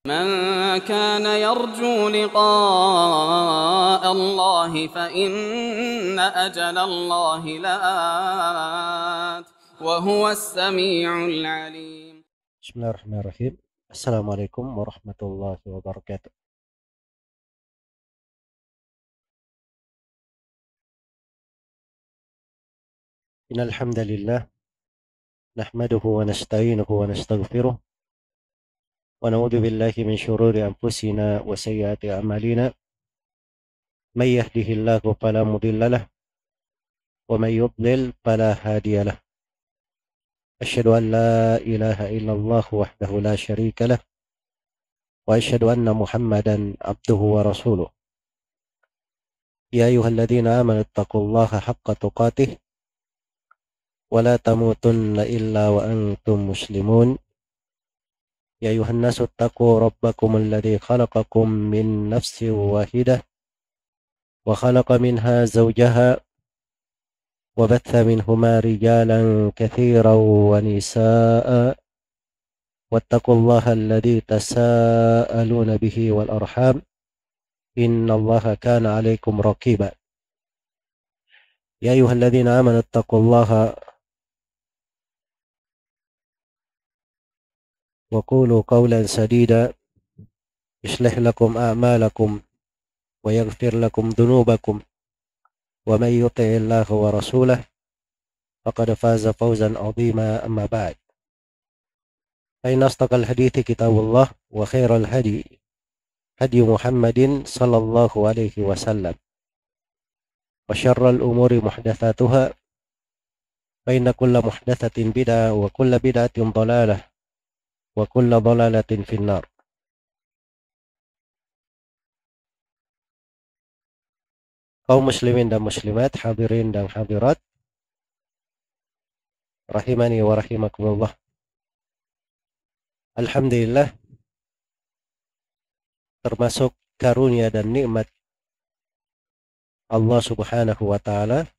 من كان يرجو لقاء الله فإن أجل الله لآت وهو السميع العليم. Bismillahirrahmanirrahim. Assalamualaikum warahmatullahi wabarakatuh. Innal hamdalillah nahmaduhu wa nasta'inuhu wa nastaghfiruh wa na'udzu billahi min shururi anfusina wa sayyiati a'malina. May yahdihillahu fala mudilla lahu wa may yudlil fala hadiya lahu. Asyhadu an la ilaha illallah wahdahu la syarika lah wa asyhadu anna Muhammadan abduhu wa rasuluh. Ya ayyuhalladzina amanu taqullaha haqqa tuqatih wa la tamutunna illa wa antum muslimun. Ya ayuhan nasu taqu rabbakum alladhi khalaqakum min nafsin wahidah wa khalaqa minha zawjaha wa batha minhuma rijalan katsiran wa nisaa wattaqullaha alladhi tasaaluna bihi wal arham innallaha kana 'alaikum raqiba. Ya ayyuhalladzina amanu taqullaha وقولوا قولا سديدا يصلح لكم أعمالكم ويغفر لكم ذنوبكم ومن يطع الله ورسوله فقد فاز فوزا عظيما. أما بعد فإن أصدق الحديث كتاب الله وخير الهدي هدي محمد صلى الله عليه وسلم وشر الأمور محدثاتها فإن كل محدثة بدعة وكل بدعة ضلالة wa kulla dhalalatin finnar. Kaum muslimin dan muslimat, hadirin dan hadirat, rahimani wa rahimakumullah. Alhamdulillah, termasuk karunia dan nikmat Allah Subhanahu wa taala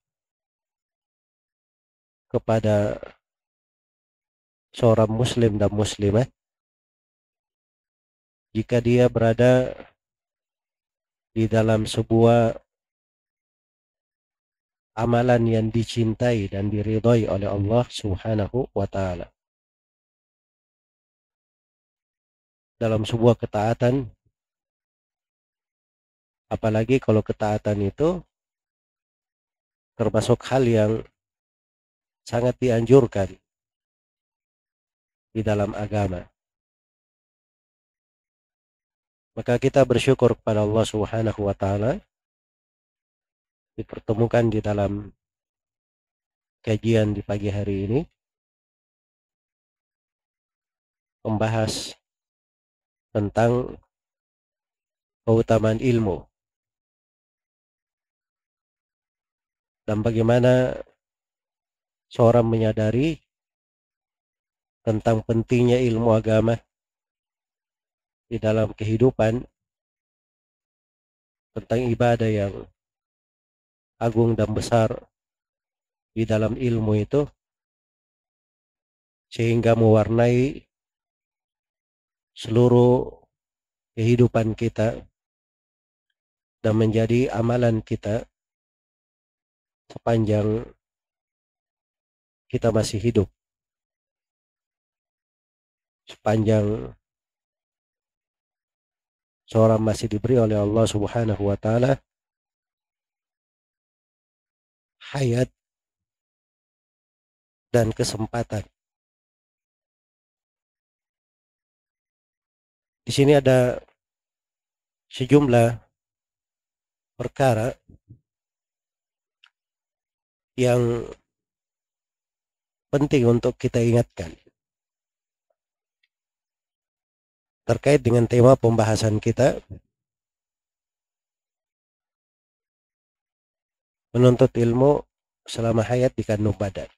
kepada seorang muslim dan muslimah jika dia berada di dalam sebuah amalan yang dicintai dan diridhai oleh Allah Subhanahu wa taala, dalam sebuah ketaatan, apalagi kalau ketaatan itu termasuk hal yang sangat dianjurkan di dalam agama. Maka kita bersyukur kepada Allah Subhanahu wa taala dipertemukan di dalam kajian di pagi hari ini membahas tentang keutamaan ilmu dan bagaimana seorang menyadari tentang pentingnya ilmu agama di dalam kehidupan, tentang ibadah yang agung dan besar di dalam ilmu itu, sehingga mewarnai seluruh kehidupan kita dan menjadi amalan kita sepanjang kita masih hidup, sepanjang seorang masih diberi oleh Allah Subhanahu wa taala hayat dan kesempatan. Di sini ada sejumlah perkara yang penting untuk kita ingatkan terkait dengan tema pembahasan kita, menuntut ilmu selama hayat di kandung badan.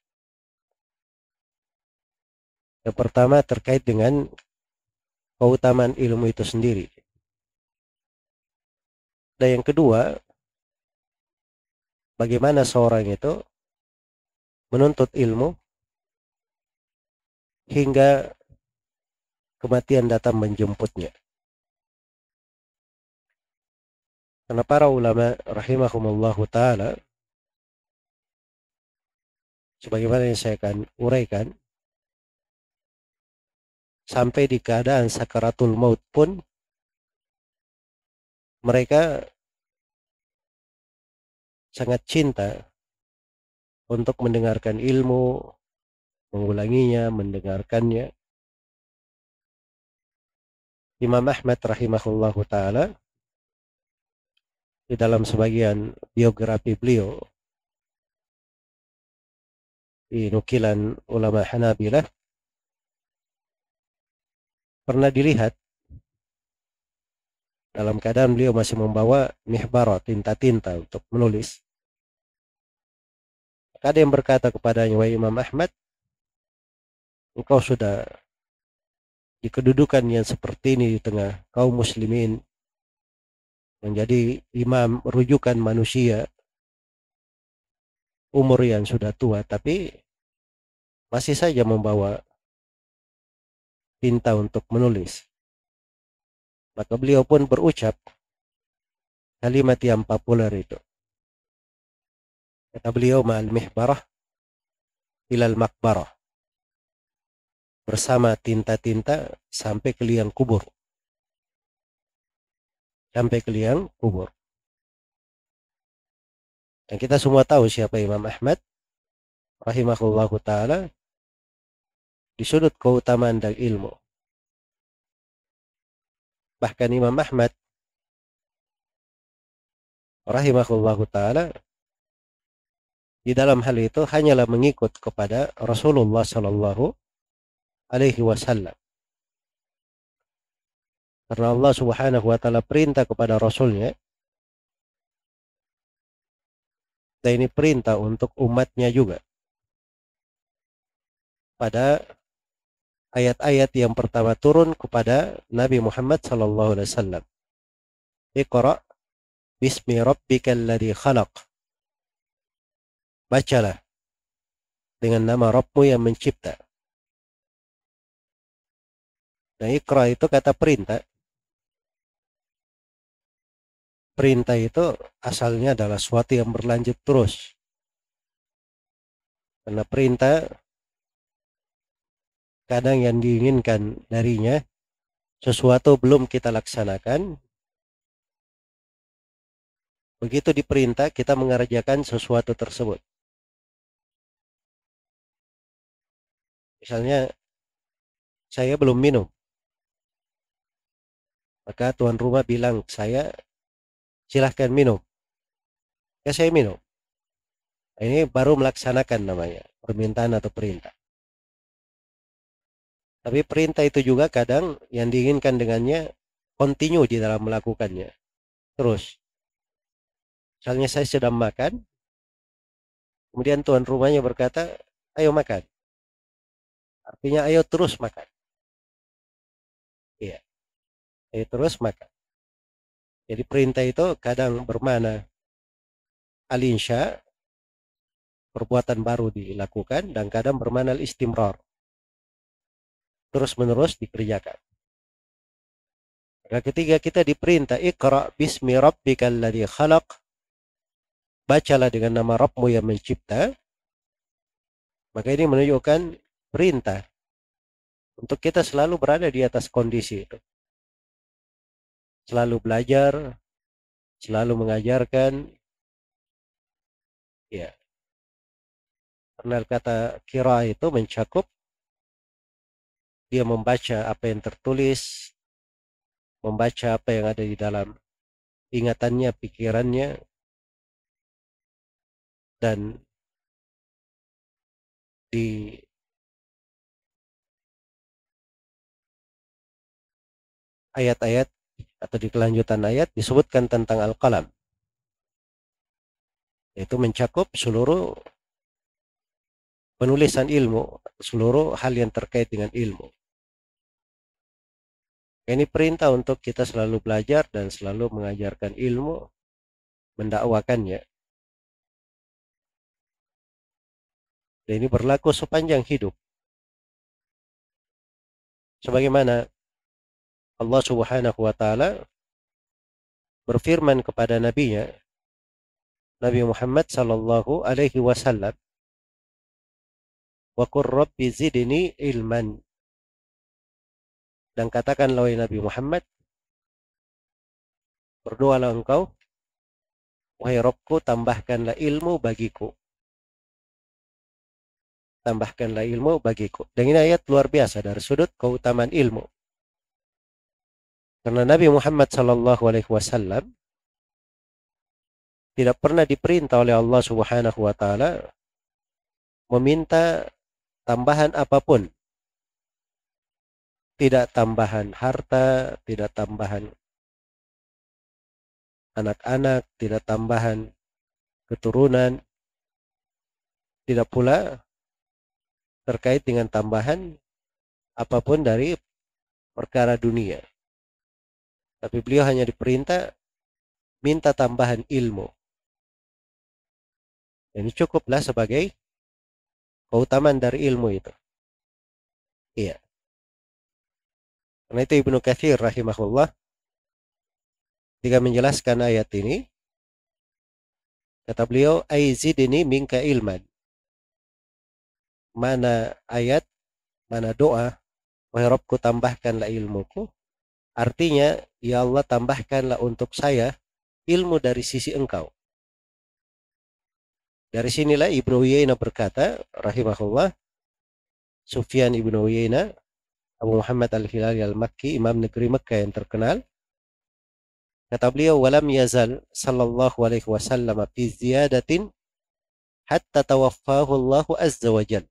Yang pertama terkait dengan keutamaan ilmu itu sendiri. Dan yang kedua, bagaimana seorang itu menuntut ilmu hingga kematian datang menjemputnya. Karena para ulama rahimahumullahu ta'ala, sebagaimana yang saya akan uraikan, sampai di keadaan sakaratul maut pun mereka sangat cinta untuk mendengarkan ilmu, mengulanginya, mendengarkannya. Imam Ahmad rahimahullahu ta'ala di dalam sebagian biografi beliau di nukilan ulama Hanabilah pernah dilihat dalam keadaan beliau masih membawa mihbara, tinta-tinta untuk menulis. Ada yang berkata kepadanya, wahai Imam Ahmad, engkau sudah di kedudukan yang seperti ini di tengah kaum muslimin, menjadi imam rujukan manusia, umur yang sudah tua, tapi masih saja membawa tinta untuk menulis. Maka beliau pun berucap kalimat yang populer itu. Kata beliau, ma'al mihbarah ilal makbarah. Bersama tinta-tinta sampai ke liang kubur. Sampai ke liang kubur. Dan kita semua tahu siapa Imam Ahmad rahimahullahu ta'ala di sudut keutamaan dan ilmu. Bahkan Imam Ahmad rahimahullahu ta'ala di dalam hal itu hanyalah mengikut kepada Rasulullah sallallahu alaihi wasallam. Karena Allah subhanahu wa ta'ala perintah kepada Rasulnya, dan ini perintah untuk umatnya juga. Pada ayat-ayat yang pertama turun kepada Nabi Muhammad sallallahu alaihi wasallam. Iqra bismi rabbikal ladzi khalaq. Bacalah dengan nama Rabbmu yang mencipta. Nah, Iqra itu kata perintah. Perintah itu asalnya adalah sesuatu yang berlanjut terus. Karena perintah kadang yang diinginkan darinya sesuatu belum kita laksanakan, begitu diperintah kita mengerjakan sesuatu tersebut. Misalnya saya belum minum, maka tuan rumah bilang saya silahkan minum, ya saya minum. Ini baru melaksanakan namanya permintaan atau perintah. Tapi perintah itu juga kadang yang diinginkan dengannya continue di dalam melakukannya. Terus. Misalnya saya sedang makan, kemudian tuan rumahnya berkata, ayo makan. Artinya ayo terus makan. Iya. Ayo terus makan. Jadi perintah itu kadang bermakna al-insya, perbuatan baru dilakukan, dan kadang bermakna al-istimrar, terus menerus dikerjakan. Maka ketika kita diperintah Iqra bismi rabbikal ladzi khalaq, bacalah dengan nama Rabbmu yang mencipta, maka ini menunjukkan perintah untuk kita selalu berada di atas kondisi itu. Selalu belajar, selalu mengajarkan. Ya. Karena kata kira itu mencakup dia membaca apa yang tertulis, membaca apa yang ada di dalam ingatannya, pikirannya, dan di ayat-ayat atau di kelanjutan ayat disebutkan tentang al-qalam, yaitu mencakup seluruh penulisan ilmu, seluruh hal yang terkait dengan ilmu. Ini perintah untuk kita selalu belajar dan selalu mengajarkan ilmu, mendakwakannya. Dan ini berlaku sepanjang hidup. Sebagaimana Allah Subhanahu wa ta'ala berfirman kepada nabinya Nabi Muhammad sallallahu alaihi wasallam, "Wa qur rabbi zidni ilman." Dan katakanlah wahai Nabi Muhammad, berdoalah engkau, wahai Rabbku, tambahkanlah ilmu bagiku. Tambahkanlah ilmu bagiku. Dan ini ayat luar biasa dari sudut keutamaan ilmu. Karena Nabi Muhammad sallallahu alaihi wasallam tidak pernah diperintah oleh Allah Subhanahu wa taala meminta tambahan apapun. Tidak tambahan harta, tidak tambahan anak-anak, tidak tambahan keturunan, tidak pula terkait dengan tambahan apapun dari perkara dunia. Tapi beliau hanya diperintah minta tambahan ilmu. Ini cukuplah sebagai keutamaan dari ilmu itu. Iya. Karena itu Ibnu Katsir rahimahullah ketika menjelaskan ayat ini, kata beliau, "Aizidni minka ilman." Mana ayat, mana doa, wahai Rabbku tambahkanlah ilmuku. Artinya, ya Allah tambahkanlah untuk saya ilmu dari sisi engkau. Dari sinilah Ibnu Uyainah berkata, rahimahullah, Sufyan Ibnu Uyainah, Abu Muhammad Al-Hilali Al-Makki, imam negeri Mekah yang terkenal, kata beliau, "Walam yazal sallallahu alaihi wasallam fi ziyadatin hatta tawaffahu Allah azza wa jal."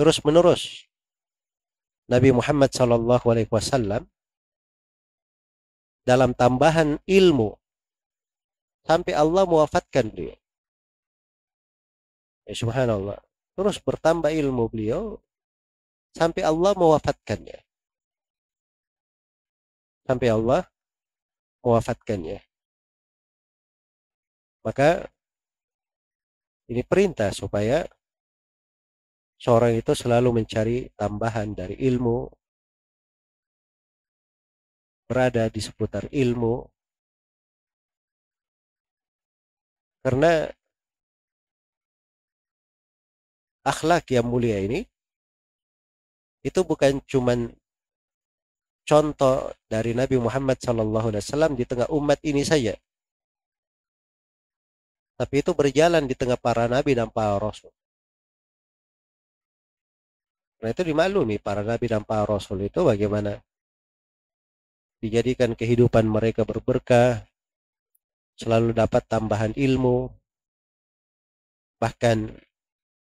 Terus menerus Nabi Muhammad sallallahu alaihi wasallam dalam tambahan ilmu sampai Allah mewafatkan beliau. Ya, subhanallah. Terus bertambah ilmu beliau sampai Allah mewafatkannya. Sampai Allah mewafatkannya. Maka ini perintah supaya seorang itu selalu mencari tambahan dari ilmu, berada di seputar ilmu, karena akhlak yang mulia ini itu bukan cuman contoh dari Nabi Muhammad SAW di tengah umat ini saja, tapi itu berjalan di tengah para nabi dan para rasul. Nah, itu dimaklumi para nabi dan para rasul itu bagaimana dijadikan kehidupan mereka berberkah, selalu dapat tambahan ilmu. Bahkan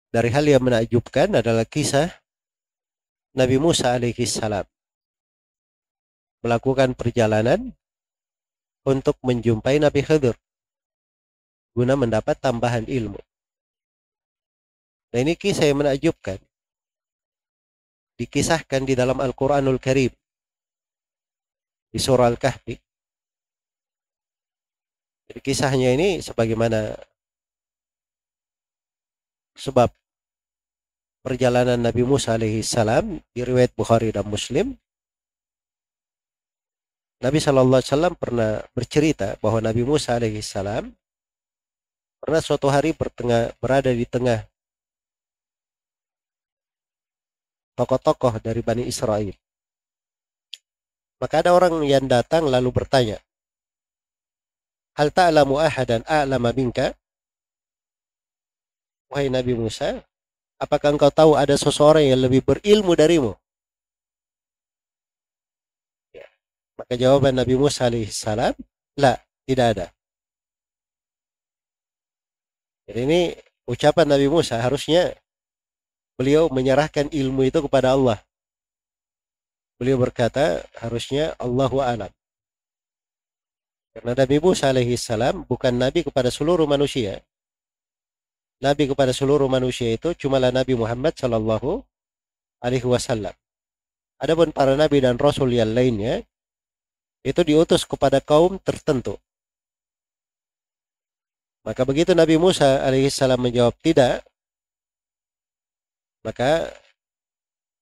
dari hal yang menakjubkan adalah kisah Nabi Musa alaihi salam melakukan perjalanan untuk menjumpai Nabi Khidir guna mendapat tambahan ilmu. Nah, ini kisah yang menakjubkan. Dikisahkan di dalam Al-Quranul Karim di surah Al-Kahfi. Jadi kisahnya ini sebagaimana sebab perjalanan Nabi Musa alaihi salam di riwayat Bukhari dan Muslim. Nabi sallallahu alaihi wasallam pernah bercerita bahwa Nabi Musa alaihi salam pernah suatu hari berada di tengah tokoh-tokoh dari Bani Israel. Maka ada orang yang datang lalu bertanya, "Hal ta'lamu ahadan a'lama minka?" Wahai Nabi Musa, apakah engkau tahu ada seseorang yang lebih berilmu darimu? Ya. Maka jawaban Nabi Musa alaihissalam, la, tidak ada. Jadi ini ucapan Nabi Musa, harusnya beliau menyerahkan ilmu itu kepada Allah. Beliau berkata, harusnya Allahu a'lam. Karena Nabi Musa alaihissalam bukan Nabi kepada seluruh manusia. Nabi kepada seluruh manusia itu cumalah Nabi Muhammad sallallahu alaihi wasallam. Adapun para nabi dan rasul yang lainnya itu diutus kepada kaum tertentu. Maka begitu Nabi Musa alaihissalam menjawab tidak, maka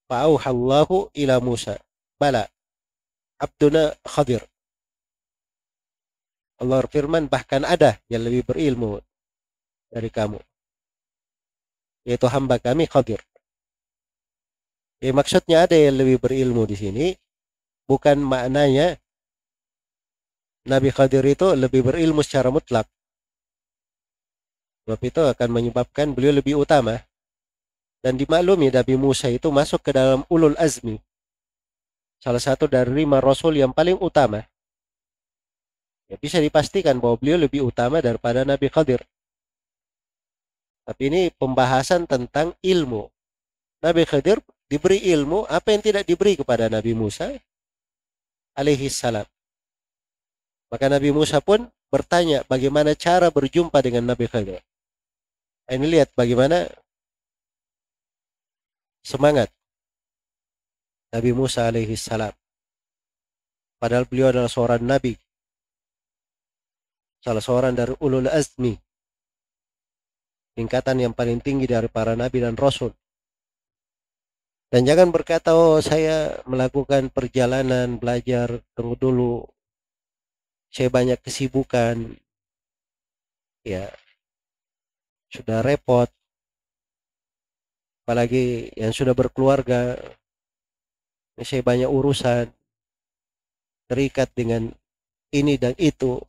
fa'auhallahu ila Musa, bala abduna Khadir. Allah berfirman, bahkan ada yang lebih berilmu dari kamu, yaitu hamba kami Khadir. Ya, maksudnya ada yang lebih berilmu di sini, bukan maknanya Nabi Khadir itu lebih berilmu secara mutlak. Sebab itu akan menyebabkan beliau lebih utama. Dan dimaklumi Nabi Musa itu masuk ke dalam ulul azmi. Salah satu dari 5 rasul yang paling utama. Ya, bisa dipastikan bahwa beliau lebih utama daripada Nabi Khadir. Tapi ini pembahasan tentang ilmu. Nabi Khadir diberi ilmu apa yang tidak diberi kepada Nabi Musa alaihi salam. Maka Nabi Musa pun bertanya bagaimana cara berjumpa dengan Nabi Khadir. Ini lihat bagaimana semangat Nabi Musa alaihi salam. Padahal beliau adalah seorang nabi, salah seorang dari ulul azmi, tingkatan yang paling tinggi dari para nabi dan rasul. Dan jangan berkata, oh saya melakukan perjalanan belajar terus dulu, saya banyak kesibukan, ya sudah repot, apalagi yang sudah berkeluarga, saya banyak urusan, terikat dengan ini dan itu.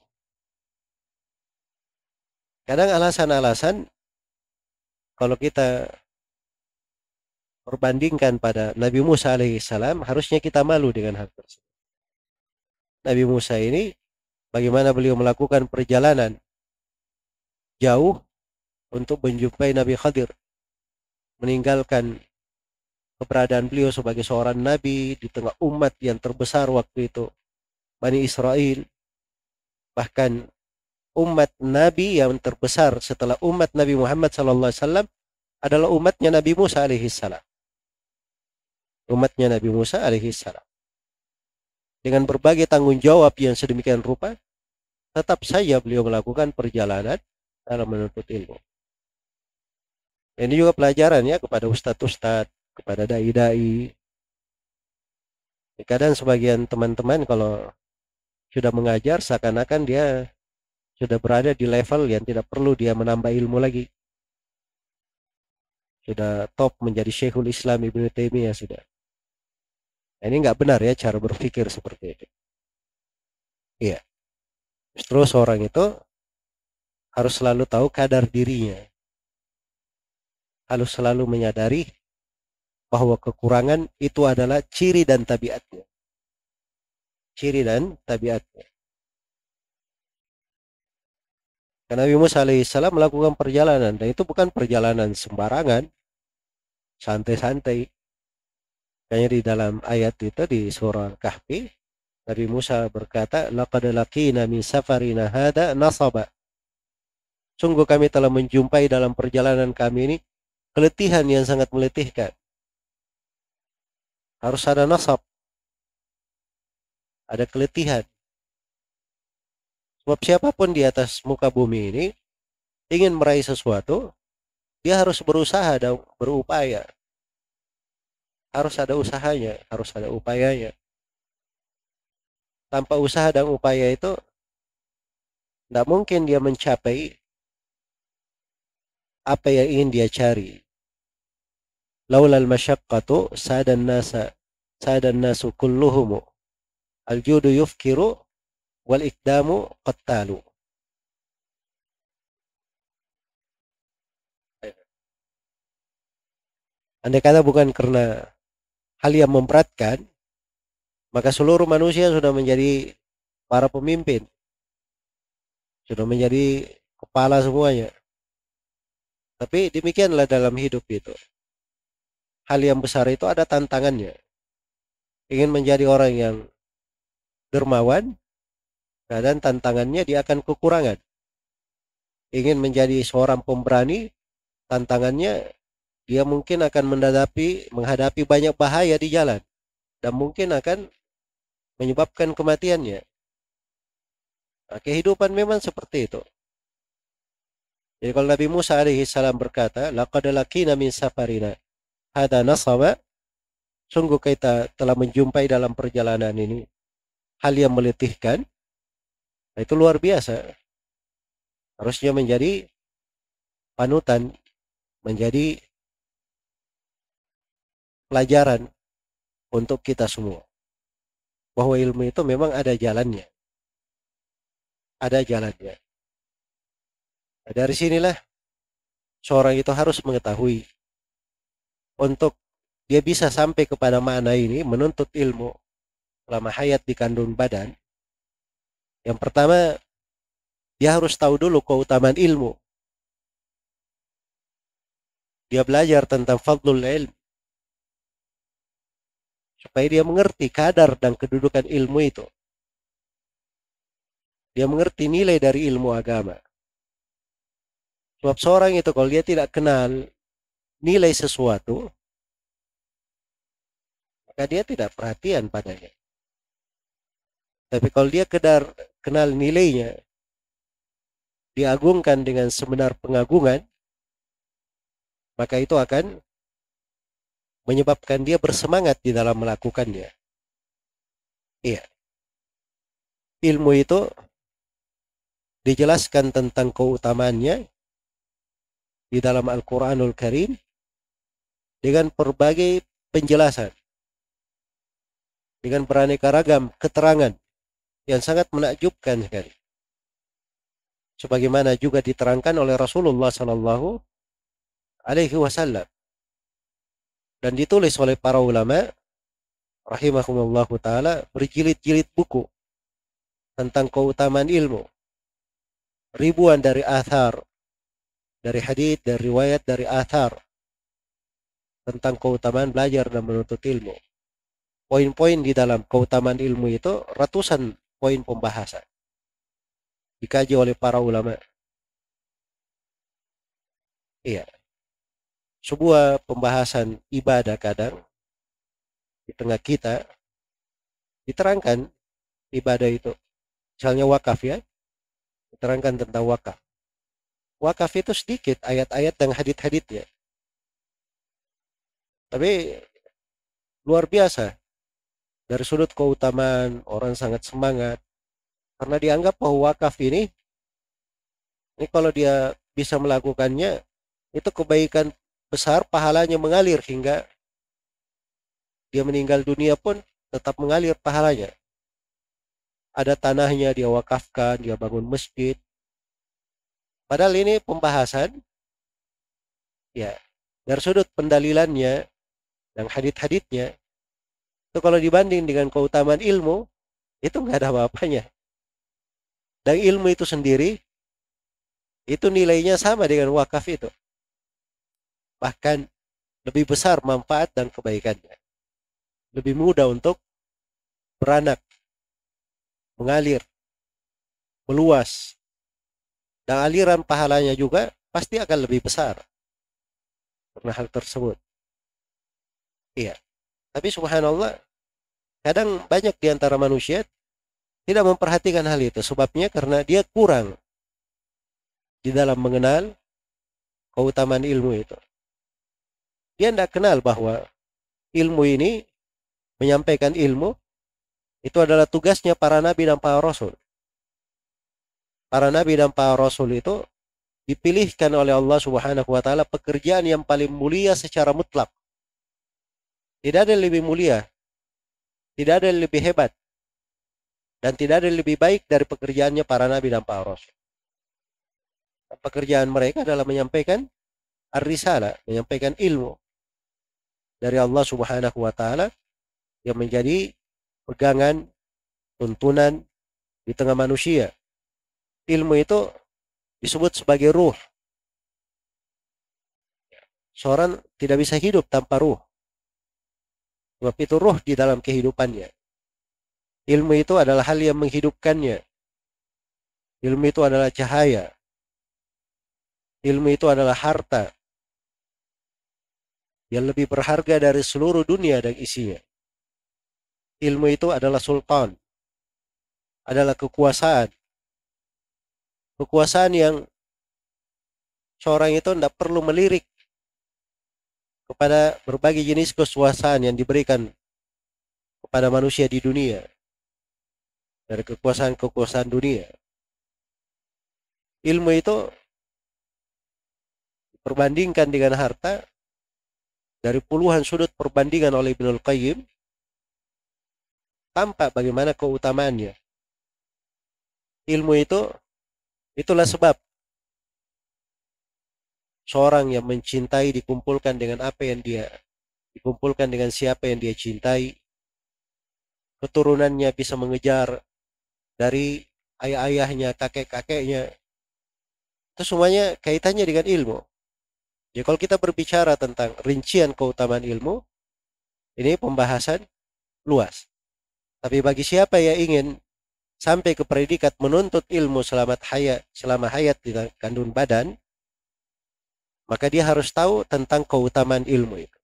Kadang alasan-alasan kalau kita perbandingkan pada Nabi Musa alaihissalam, harusnya kita malu dengan hal tersebut. Nabi Musa ini bagaimana beliau melakukan perjalanan jauh untuk menjumpai Nabi Khadir, meninggalkan keberadaan beliau sebagai seorang nabi di tengah umat yang terbesar waktu itu, Bani Israel. Bahkan umat nabi yang terbesar setelah umat Nabi Muhammad SAW adalah umatnya Nabi Musa alaihissalam. Umatnya Nabi Musa alaihissalam. Dengan berbagai tanggung jawab yang sedemikian rupa, tetap saja beliau melakukan perjalanan dalam menuntut ilmu. Ini juga pelajaran ya kepada ustadz-ustadz, kepada dai-dai. Kadang sebagian teman-teman kalau sudah mengajar seakan-akan dia sudah berada di level yang tidak perlu dia menambah ilmu lagi. Sudah top menjadi Syekhul Islam Ibnu Taimiyah sudah. Ini nggak benar ya cara berpikir seperti itu. Iya. Justru seorang itu harus selalu tahu kadar dirinya. Harus selalu menyadari bahwa kekurangan itu adalah ciri dan tabiatnya. Ciri dan tabiatnya. Karena Nabi Musa alaihissalam melakukan perjalanan, dan itu bukan perjalanan sembarangan, santai-santai. Kayaknya di dalam ayat itu di surah Kahfi, Nabi Musa berkata, laqad laqina min safarina hada nasaba. Sungguh kami telah menjumpai dalam perjalanan kami ini keletihan yang sangat meletihkan. Harus ada nasab, ada keletihan. Sebab siapapun di atas muka bumi ini ingin meraih sesuatu, dia harus berusaha dan berupaya. Harus ada usahanya, harus ada upayanya. Tanpa usaha dan upaya itu, tidak mungkin dia mencapai apa yang ingin dia cari. Laulal masyaqqatu sadan nasu kulluhum. Al-judu yufkiru wal ikdamu qattalu. Andai kata bukan karena hal yang memberatkan, maka seluruh manusia sudah menjadi para pemimpin, sudah menjadi kepala semuanya. Tapi demikianlah dalam hidup itu. Hal yang besar itu ada tantangannya. Ingin menjadi orang yang dermawan, dan tantangannya dia akan kekurangan. Ingin menjadi seorang pemberani, tantangannya dia mungkin akan menghadapi banyak bahaya di jalan. Dan mungkin akan menyebabkan kematiannya. Nah, kehidupan memang seperti itu. Jadi kalau Nabi Musa alaihissalam berkata, laqad laqina min safarina hada nasaba, sungguh kita telah menjumpai dalam perjalanan ini hal yang meletihkan. Nah, itu luar biasa. Harusnya menjadi panutan, menjadi pelajaran untuk kita semua. Bahwa ilmu itu memang ada jalannya. Ada jalannya. Nah, dari sinilah seorang itu harus mengetahui untuk dia bisa sampai kepada makna ini, menuntut ilmu selama hayat di kandung badan. Yang pertama, dia harus tahu dulu keutamaan ilmu. Dia belajar tentang fadlul ilm, supaya dia mengerti kadar dan kedudukan ilmu itu. Dia mengerti nilai dari ilmu agama. Sebab seorang itu kalau dia tidak kenal nilai sesuatu, maka dia tidak perhatian padanya. Tapi kalau dia kenal nilainya, diagungkan dengan sebenar pengagungan, maka itu akan menyebabkan dia bersemangat di dalam melakukannya. Iya, ilmu itu dijelaskan tentang keutamaannya di dalam Al-Quranul Karim dengan berbagai penjelasan, dengan beraneka ragam keterangan yang sangat menakjubkan sekali. Sebagaimana juga diterangkan oleh Rasulullah Sallallahu Alaihi Wasallam dan ditulis oleh para ulama rahimahumullah taala berjilid-jilid buku tentang keutamaan ilmu. Ribuan dari athar, dari hadits, dari riwayat, dari athar tentang keutamaan belajar dan menuntut ilmu. Poin-poin di dalam keutamaan ilmu itu ratusan poin pembahasan dikaji oleh para ulama. Iya, sebuah pembahasan ibadah kadang di tengah kita diterangkan ibadah itu. Misalnya wakaf ya, diterangkan tentang wakaf. Wakaf itu sedikit ayat-ayat dan hadits-haditsnya. Tapi luar biasa. Dari sudut keutamaan, orang sangat semangat. Karena dianggap bahwa wakaf ini kalau dia bisa melakukannya, itu kebaikan besar, pahalanya mengalir hingga dia meninggal dunia pun tetap mengalir pahalanya. Ada tanahnya dia wakafkan, dia bangun masjid. Padahal ini pembahasan, ya, dari sudut pendalilannya dan hadits-haditsnya, itu kalau dibanding dengan keutamaan ilmu, itu nggak ada apa-apanya. Dan ilmu itu sendiri, itu nilainya sama dengan wakaf itu. Bahkan lebih besar manfaat dan kebaikannya. Lebih mudah untuk beranak, mengalir, meluas. Dan aliran pahalanya juga pasti akan lebih besar karena hal tersebut. Iya. Tapi subhanallah, kadang banyak di antara manusia tidak memperhatikan hal itu. Sebabnya karena dia kurang di dalam mengenal keutamaan ilmu itu. Dia tidak kenal bahwa ilmu ini, menyampaikan ilmu, itu adalah tugasnya para nabi dan para rasul. Para nabi dan para rasul itu dipilihkan oleh Allah Subhanahu wa taala pekerjaan yang paling mulia secara mutlak. Tidak ada yang lebih mulia, tidak ada yang lebih hebat, dan tidak ada yang lebih baik dari pekerjaannya para nabi dan para rasul. Pekerjaan mereka adalah menyampaikan ar-risalah, menyampaikan ilmu dari Allah Subhanahu wa taala yang menjadi pegangan, tuntunan di tengah manusia. Ilmu itu disebut sebagai ruh. Seorang tidak bisa hidup tanpa ruh. Sebab itu ruh di dalam kehidupannya. Ilmu itu adalah hal yang menghidupkannya. Ilmu itu adalah cahaya. Ilmu itu adalah harta yang lebih berharga dari seluruh dunia dan isinya. Ilmu itu adalah sultan, adalah kekuasaan. Kekuasaan yang seorang itu tidak perlu melirik kepada berbagai jenis kekuasaan yang diberikan kepada manusia di dunia. Dari kekuasaan-kekuasaan dunia. ilmu itu perbandingkan dengan harta dari puluhan sudut perbandingan oleh Ibnul Qayyim, tampak bagaimana keutamaannya. Ilmu itu, itulah sebab seorang yang mencintai dikumpulkan dengan apa yang dia dikumpulkan dengan siapa yang dia cintai, keturunannya bisa mengejar dari ayah-ayahnya, kakek-kakeknya, itu semuanya kaitannya dengan ilmu. Jadi kalau kita berbicara tentang rincian keutamaan ilmu, ini pembahasan luas. Tapi bagi siapa yang ingin sampai ke predikat menuntut ilmu selama hayat di kandung badan, maka dia harus tahu tentang keutamaan ilmu itu.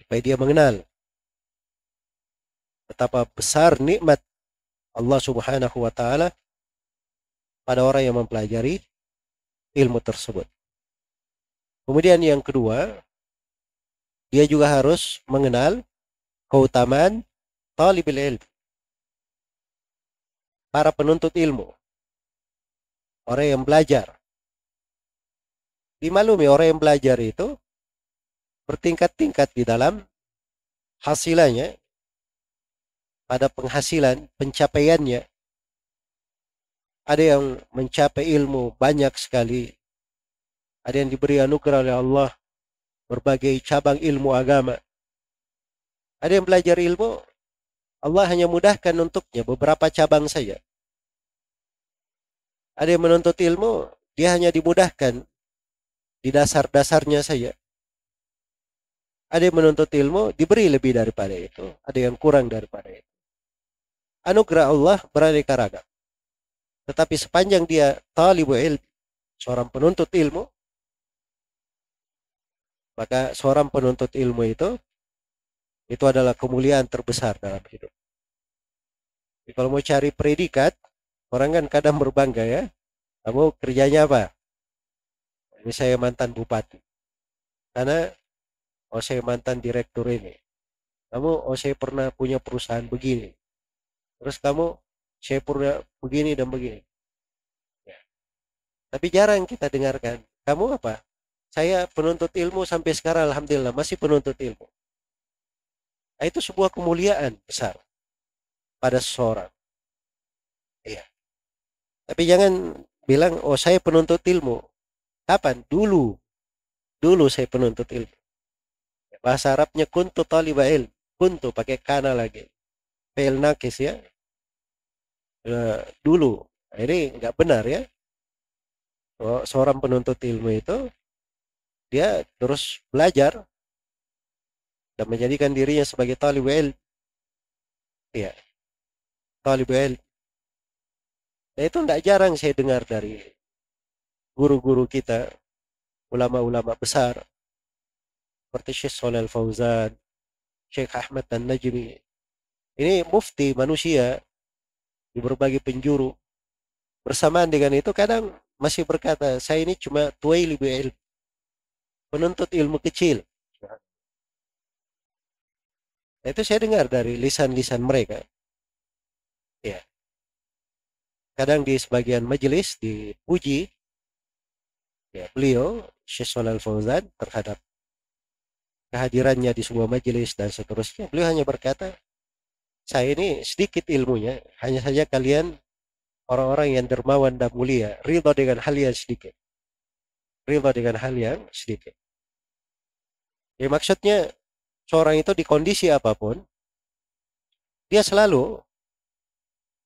Supaya dia mengenal betapa besar nikmat Allah Subhanahu wa taala pada orang yang mempelajari ilmu tersebut. Kemudian yang kedua, dia juga harus mengenal keutamaan talibul ilm, para penuntut ilmu, orang yang belajar. Dimaklumi orang yang belajar itu bertingkat-tingkat di dalam hasilannya, pada penghasilan, pencapaiannya. Ada yang mencapai ilmu banyak sekali, ada yang diberi anugerah oleh Allah berbagai cabang ilmu agama. Ada yang belajar ilmu, Allah hanya mudahkan untuknya beberapa cabang saja. Ada yang menuntut ilmu, dia hanya dimudahkan di dasar-dasarnya saja. Ada yang menuntut ilmu, diberi lebih daripada itu. Ada yang kurang daripada itu. Anugerah Allah beraneka ragam. Tetapi sepanjang dia talibul ilm, seorang penuntut ilmu, maka seorang penuntut ilmu itu adalah kemuliaan terbesar dalam hidup. Jadi kalau mau cari predikat, orang kan kadang berbangga ya. Kamu kerjanya apa? Ini saya mantan bupati. Karena saya mantan direktur ini. Kamu, saya pernah punya perusahaan begini. Terus kamu, saya pernah begini dan begini. Ya. Tapi jarang kita dengarkan. Kamu apa? Saya penuntut ilmu sampai sekarang, alhamdulillah masih penuntut ilmu. Nah, itu sebuah kemuliaan besar pada seseorang. Iya. Tapi jangan bilang, saya penuntut ilmu. Kapan? Dulu saya penuntut ilmu. Bahasa Arabnya kuntu taliba ilm. Kuntu pakai kana lagi. Fail nakis ya. Dulu. Ini nggak benar ya. Seorang penuntut ilmu itu dia terus belajar dan menjadikan dirinya sebagai talib ilm. Ya, talib ilm. Dan itu tidak jarang saya dengar dari guru-guru kita, ulama-ulama besar seperti Syekh Shalal Fauzan, Syekh Ahmad An-Najmi. Ini mufti manusia di berbagai penjuru. Bersamaan dengan itu kadang masih berkata, saya ini cuma tuailib ilm, penuntut ilmu kecil. Nah, itu saya dengar dari lisan-lisan mereka. Ya. Kadang di sebagian majelis dipuji ya beliau Syekh Shalal Fauzan terhadap kehadirannya di sebuah majelis dan seterusnya. Beliau hanya berkata, saya ini sedikit ilmunya, hanya saja kalian orang-orang yang dermawan dan mulia, ridha dengan hal yang sedikit. Ridha dengan hal yang sedikit. Ya, maksudnya seorang itu di kondisi apapun, dia selalu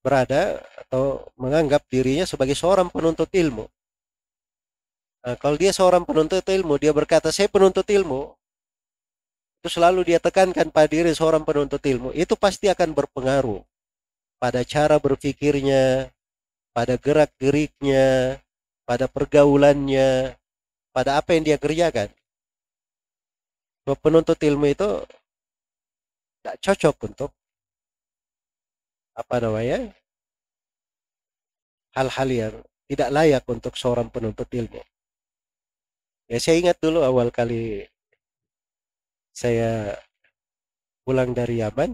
berada atau menganggap dirinya sebagai seorang penuntut ilmu. Nah, kalau dia seorang penuntut ilmu, dia berkata, saya penuntut ilmu, itu selalu dia tekankan pada diri seorang penuntut ilmu, itu pasti akan berpengaruh pada cara berpikirnya, pada gerak-geriknya, pada pergaulannya, pada apa yang dia kerjakan. Penuntut ilmu itu tidak cocok untuk apa namanya hal-hal yang tidak layak untuk seorang penuntut ilmu. Ya saya ingat dulu awal kali saya pulang dari Yaman,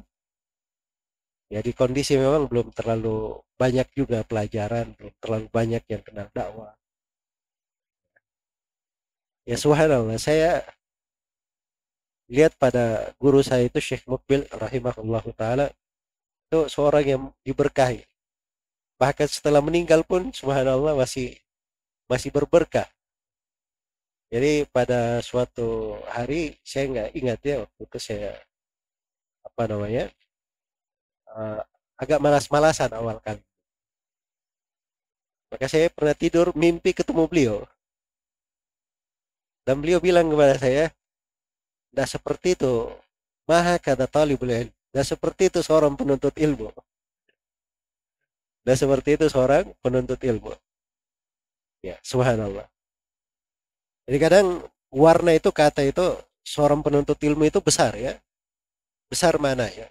Ya di kondisi memang belum terlalu banyak juga pelajaran, belum terlalu banyak yang kenal dakwah. Ya subhanallah, saya lihat pada guru saya itu Syekh Mukbil rahimahullah taala, itu seorang yang diberkahi. Bahkan setelah meninggal pun subhanallah masih masih berberkah. Jadi pada suatu hari saya nggak ingat ya, waktu itu saya apa namanya, eh, agak malas-malasan awal kali. Maka saya pernah tidur mimpi ketemu beliau, dan beliau bilang kepada saya, tidak seperti itu. Maha kata talibul ilm. Tidak seperti itu seorang penuntut ilmu. Tidak seperti itu seorang penuntut ilmu. Ya, subhanallah. Jadi kadang warna itu, kata itu, seorang penuntut ilmu itu besar ya. Besar mana ya.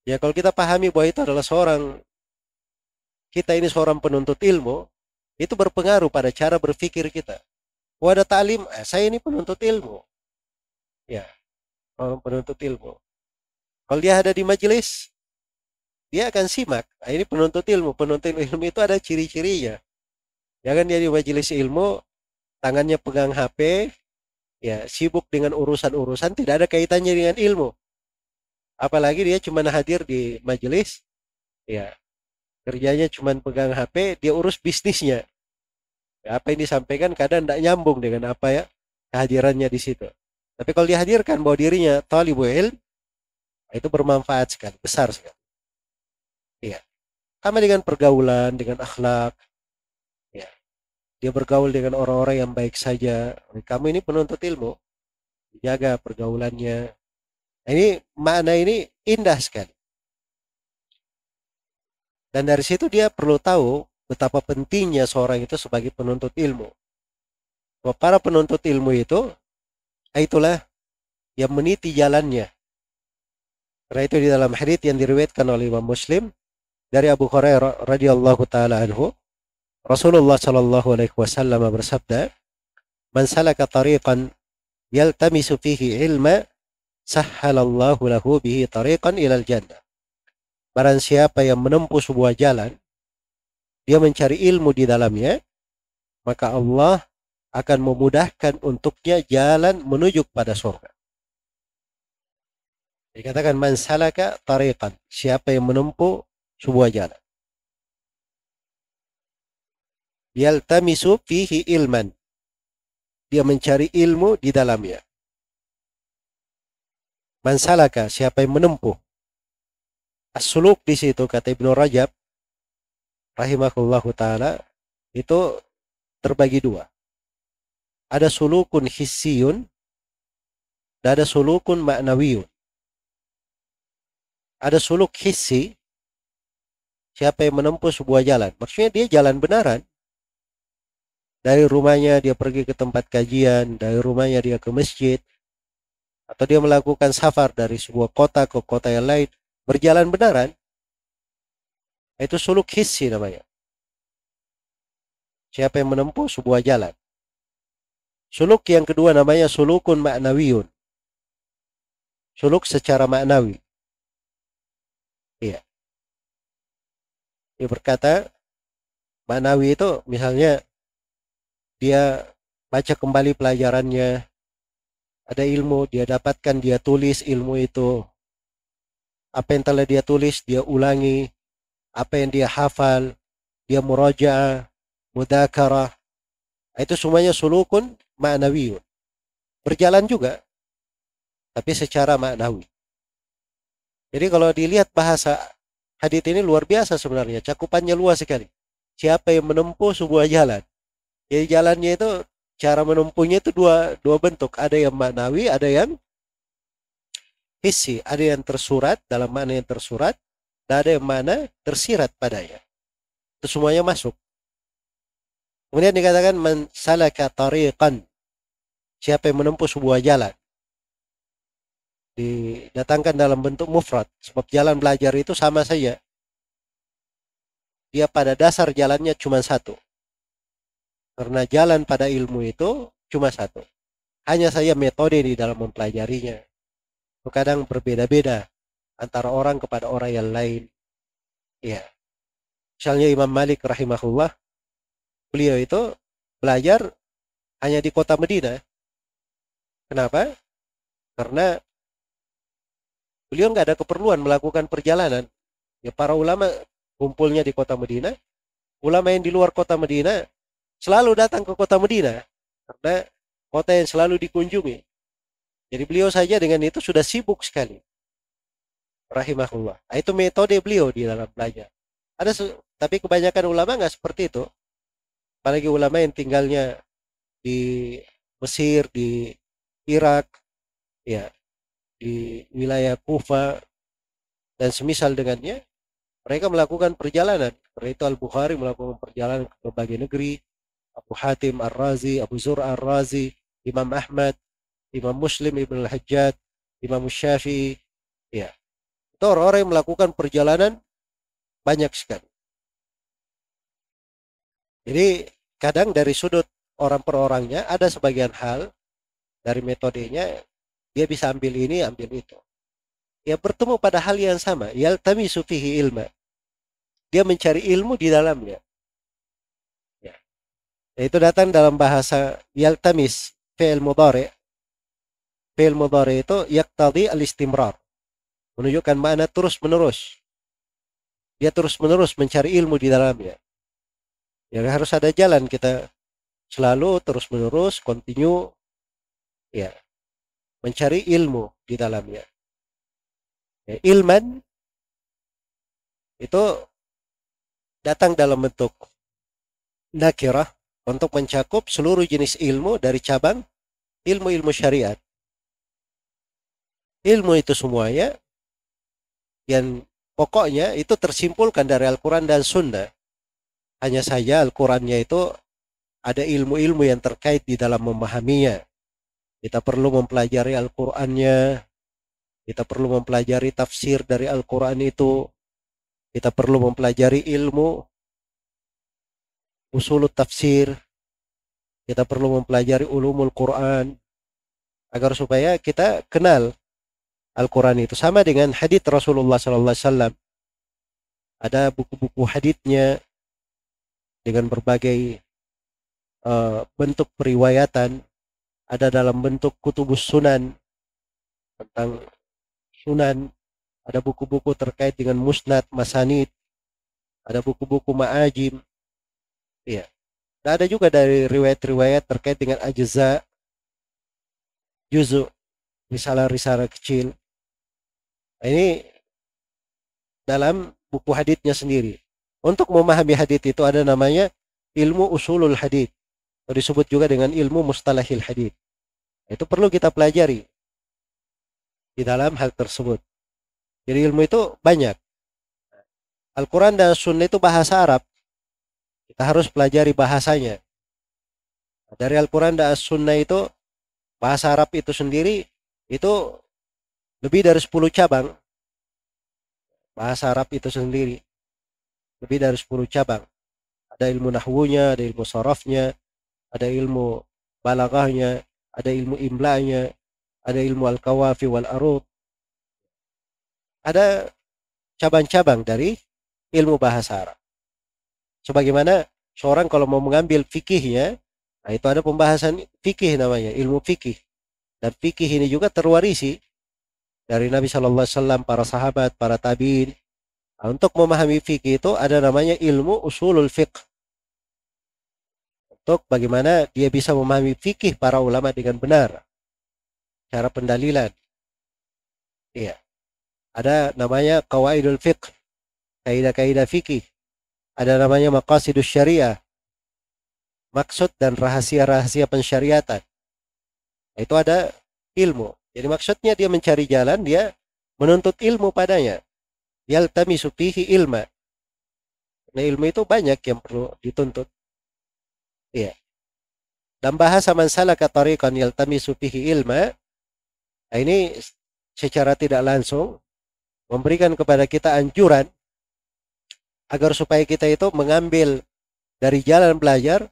Ya kalau kita pahami bahwa itu adalah seorang, kita ini seorang penuntut ilmu, itu berpengaruh pada cara berpikir kita. Oh ada ta'lim, saya ini penuntut ilmu. Ya, orang penuntut ilmu. Kalau dia ada di majelis, dia akan simak. Ini penuntut ilmu. Penuntut ilmu itu ada ciri-cirinya. Jangan dia di majelis ilmu, tangannya pegang HP, ya sibuk dengan urusan-urusan tidak ada kaitannya dengan ilmu. Apalagi dia cuma hadir di majelis, ya kerjanya cuma pegang HP, dia urus bisnisnya. Ya, apa yang disampaikan kadang tidak nyambung dengan apa ya kehadirannya di situ. Tapi kalau dihadirkan bahwa dirinya talibul ilm, itu bermanfaat sekali, besar sekali. Iya. Sama dengan pergaulan, dengan akhlak. Ya. Dia bergaul dengan orang-orang yang baik saja. Kamu ini penuntut ilmu, jaga pergaulannya. Ini makna ini indah sekali. Dan dari situ dia perlu tahu betapa pentingnya seorang itu sebagai penuntut ilmu. Bahwa para penuntut ilmu itu, itulah yang meniti jalannya. Karena itu di dalam hadits yang diriwayatkan oleh Imam Muslim dari Abu Hurairah radhiyallahu taala anhu, Rasulullah sallallahu alaihi wasallam bersabda, "Man salaka tariqan yaltamisu fihi ilma, sahhalallahu lahu bihi tariqan ilal jannah." Barang siapa yang menempuh sebuah jalan, dia mencari ilmu di dalamnya, maka Allah akan memudahkan untuknya jalan menuju pada surga. Dikatakan man salaka tariqan, siapa yang menempuh sebuah jalan. Yaltamisu fihi ilman, dia mencari ilmu di dalamnya. Man salaka, siapa yang menempuh. As-suluk di situ kata Ibnu Rajab rahimahullahu taala itu terbagi dua. Ada sulukun hissiyun dan ada sulukun ma'nawiyun. Ada suluk hissi, siapa yang menempuh sebuah jalan. Maksudnya dia jalan benaran. Dari rumahnya dia pergi ke tempat kajian, dari rumahnya dia ke masjid, atau dia melakukan safar dari sebuah kota ke kota yang lain, berjalan benaran. Itu suluk hissi namanya. Siapa yang menempuh sebuah jalan. Suluk yang kedua namanya sulukun ma'nawiyun. Suluk secara maknawi. Iya. Dia berkata, maknawi itu misalnya dia baca kembali pelajarannya, ada ilmu, dia dapatkan, dia tulis ilmu itu. Apa yang telah dia tulis, dia ulangi. Apa yang dia hafal, dia murajaah, mudzakarah. Itu semuanya sulukun ma'nawiyun. Berjalan juga, tapi secara maknawi. Jadi kalau dilihat bahasa hadits ini luar biasa sebenarnya, cakupannya luas sekali. Siapa yang menempuh sebuah jalan. Jadi jalannya itu, cara menempuhnya itu dua bentuk. Ada yang maknawi, ada yang hissi. Ada yang tersurat, dalam makna yang tersurat, dan ada yang mana tersirat padanya. Itu semuanya masuk. Kemudian dikatakan man salaka tariqan, siapa yang menempuh sebuah jalan. Didatangkan dalam bentuk mufrad, sebab jalan belajar itu sama saja. Dia pada dasar jalannya cuma satu. Karena jalan pada ilmu itu cuma satu. Hanya saja metode di dalam mempelajarinya. Kadang berbeda-beda. antara orang kepada orang yang lain. Ya, misalnya Imam Malik rahimahullah, beliau itu belajar hanya di kota Madinah. Kenapa? Karena beliau nggak ada keperluan melakukan perjalanan. Ya, para ulama kumpulnya di kota Madinah. Ulama yang di luar kota Madinah selalu datang ke kota Madinah karena kota yang selalu dikunjungi. Jadi beliau saja dengan itu sudah sibuk sekali. Rahimahullah. Nah, itu metode beliau di dalam belajar. Tapi kebanyakan ulama nggak seperti itu. Apalagi ulama yang tinggalnya di Mesir, di Irak, ya, di wilayah Kufa dan semisal dengannya, mereka melakukan perjalanan. Karena itu Al-Bukhari melakukan perjalanan ke berbagai negeri. Abu Hatim Ar-Razi, Abu Zur'a Ar-Razi, Imam Ahmad, Imam Muslim Ibn Al-Hajjaj, Imam Syafi'i. Ya, itu orang-orang yang melakukan perjalanan banyak sekali. Jadi kadang dari sudut orang per orangnya ada sebagian hal dari metodenya dia bisa ambil ini, ambil itu. Ya bertemu pada hal yang sama. Yaltamisu fihi ilma. Dia mencari ilmu di dalamnya. Ya. Itu datang dalam bahasa yaltamis, fi'il mudhari'. Fi'il mudhari' itu yaqtadi al-istimrar. Menunjukkan makna terus-menerus. Dia terus-menerus mencari ilmu di dalamnya. Ya harus ada jalan kita selalu terus-menerus continue ya mencari ilmu di dalamnya. Ya, ilman itu datang dalam bentuk nakirah untuk mencakup seluruh jenis ilmu dari cabang ilmu-ilmu syariat. Ilmu itu semuanya yang pokoknya itu tersimpulkan dari Al-Quran dan Sunnah. Hanya saja Al-Qurannya itu ada ilmu-ilmu yang terkait di dalam memahaminya. Kita perlu mempelajari Al-Qurannya. Kita perlu mempelajari tafsir dari Al-Quran itu. Kita perlu mempelajari ilmu usulut tafsir. Kita perlu mempelajari ulumul Quran. Agar supaya kita kenal Al-Quran itu. Sama dengan hadits Rasulullah SAW. Ada buku-buku haditsnya dengan berbagai bentuk periwayatan. Ada dalam bentuk kutubus sunan tentang sunan. Ada buku-buku terkait dengan musnad, masanid. Ada buku-buku ma'ajim. Ya. Dan ada juga dari riwayat-riwayat terkait dengan ajza, juzu, risalah-risalah kecil. Nah, ini dalam buku haditsnya sendiri. Untuk memahami hadits itu ada namanya ilmu usulul hadits. Disebut juga dengan ilmu mustalahil hadits. Itu perlu kita pelajari di dalam hal tersebut. Jadi ilmu itu banyak. Al-Quran dan Sunnah itu bahasa Arab. Kita harus pelajari bahasanya. Dari Al-Quran dan Sunnah itu bahasa Arab itu sendiri itu lebih dari 10 cabang. Bahasa Arab itu sendiri lebih dari 10 cabang. Ada ilmu nahwunya, ada ilmu sarafnya, ada ilmu balaghahnya, ada ilmu imla'nya, ada ilmu al-kawafi wal arud. Ada cabang-cabang dari ilmu bahasa Arab. Sebagaimana seorang kalau mau mengambil fikihnya, nah itu ada pembahasan fikih namanya, ilmu fikih. Dan fikih ini juga terwarisi dari Nabi Shallallahu Alaihi Wasallam, para sahabat, para tabiin. Nah, untuk memahami fikih itu ada namanya ilmu usulul fiqh. Untuk bagaimana dia bisa memahami fikih para ulama dengan benar. Cara pendalilan. Iya. Ada namanya qawaidul fiqh. Kaidah-kaidah fikih. Ada namanya maqasidus syariah. Maksud dan rahasia-rahasia pensyariatan. Itu ada ilmu. Jadi maksudnya dia mencari jalan, dia menuntut ilmu padanya. Yaltamisu fihi ilma. Nah, ilmu itu banyak yang perlu dituntut. Iya. Dan bahasa man salaka tariqan yaltamisu fihi ilma. Nah, ini secara tidak langsung memberikan kepada kita anjuran agar supaya kita itu mengambil dari jalan belajar,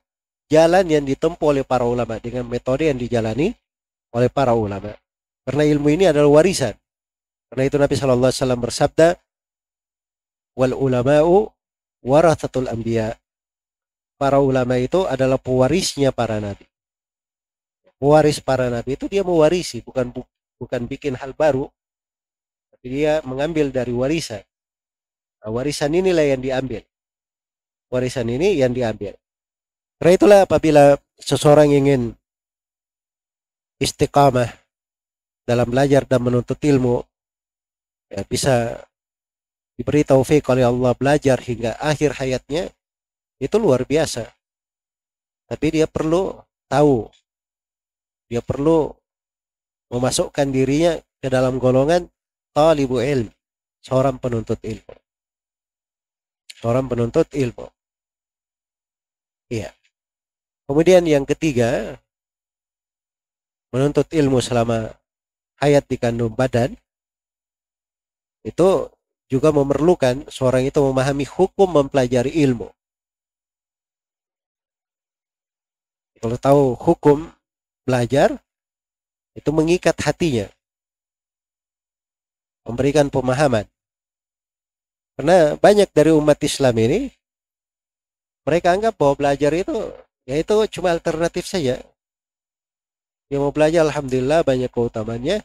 jalan yang ditempuh oleh para ulama dengan metode yang dijalani oleh para ulama. Karena ilmu ini adalah warisan. Karena itu Nabi Shallallahu Alaihi Wasallam bersabda, wal ulama'u warathatul anbiya. Para ulama itu adalah pewarisnya para nabi. Pewaris para nabi itu dia mewarisi, bukan bikin hal baru, tapi dia mengambil dari warisan. Nah, warisan inilah yang diambil. Warisan ini yang diambil. Karena itulah apabila seseorang ingin istiqamah dalam belajar dan menuntut ilmu, ya, bisa diberi taufik oleh Allah belajar hingga akhir hayatnya, itu luar biasa. Tapi dia perlu tahu, dia perlu memasukkan dirinya ke dalam golongan talibu ilm, seorang penuntut ilmu. Seorang penuntut ilmu. Iya. Kemudian yang ketiga, menuntut ilmu selama hayat di kandung badan, itu juga memerlukan seorang itu memahami hukum mempelajari ilmu. Kalau tahu hukum belajar, itu mengikat hatinya, memberikan pemahaman. Karena banyak dari umat Islam ini, mereka anggap bahwa belajar itu, yaitu cuma alternatif saja. Yang mau belajar, alhamdulillah banyak keutamannya.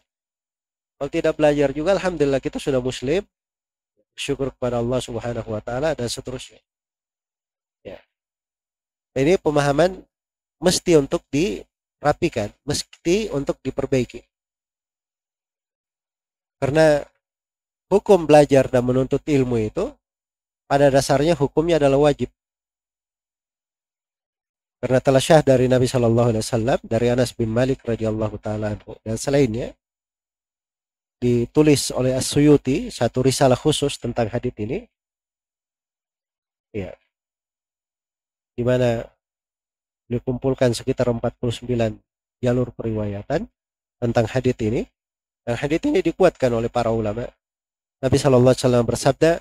Kalau tidak belajar juga, alhamdulillah kita sudah muslim, syukur kepada Allah Subhanahu wa taala dan seterusnya. Ya. Ini pemahaman mesti untuk dirapikan, mesti untuk diperbaiki. Karena hukum belajar dan menuntut ilmu itu pada dasarnya hukumnya adalah wajib. Karena telah syah dari Nabi Shallallahu Alaihi Wasallam, dari Anas bin Malik radhiyallahu taala anhu dan selainnya, ditulis oleh As-Suyuti satu risalah khusus tentang hadits ini, ya, di mana dikumpulkan sekitar 49 jalur periwayatan tentang hadits ini, dan hadits ini dikuatkan oleh para ulama. Nabi Shallallahu Alaihi Wasallam bersabda,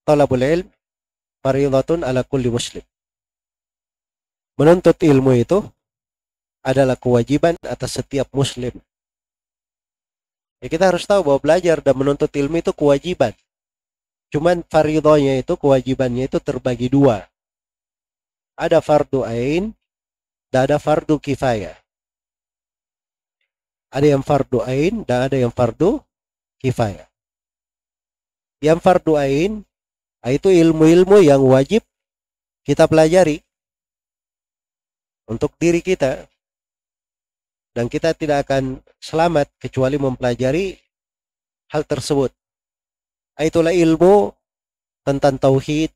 "Talabul ilm fardhatun ala kulli muslim." Menuntut ilmu itu adalah kewajiban atas setiap muslim. Ya, kita harus tahu bahwa belajar dan menuntut ilmu itu kewajiban. Cuman fardhonya itu, kewajibannya itu terbagi dua. Ada fardu ain dan ada fardu kifayah. Ada yang fardu ain dan ada yang fardu kifayah. Yang fardu ain itu ilmu-ilmu yang wajib kita pelajari untuk diri kita, dan kita tidak akan selamat kecuali mempelajari hal tersebut. Itulah ilmu tentang tauhid,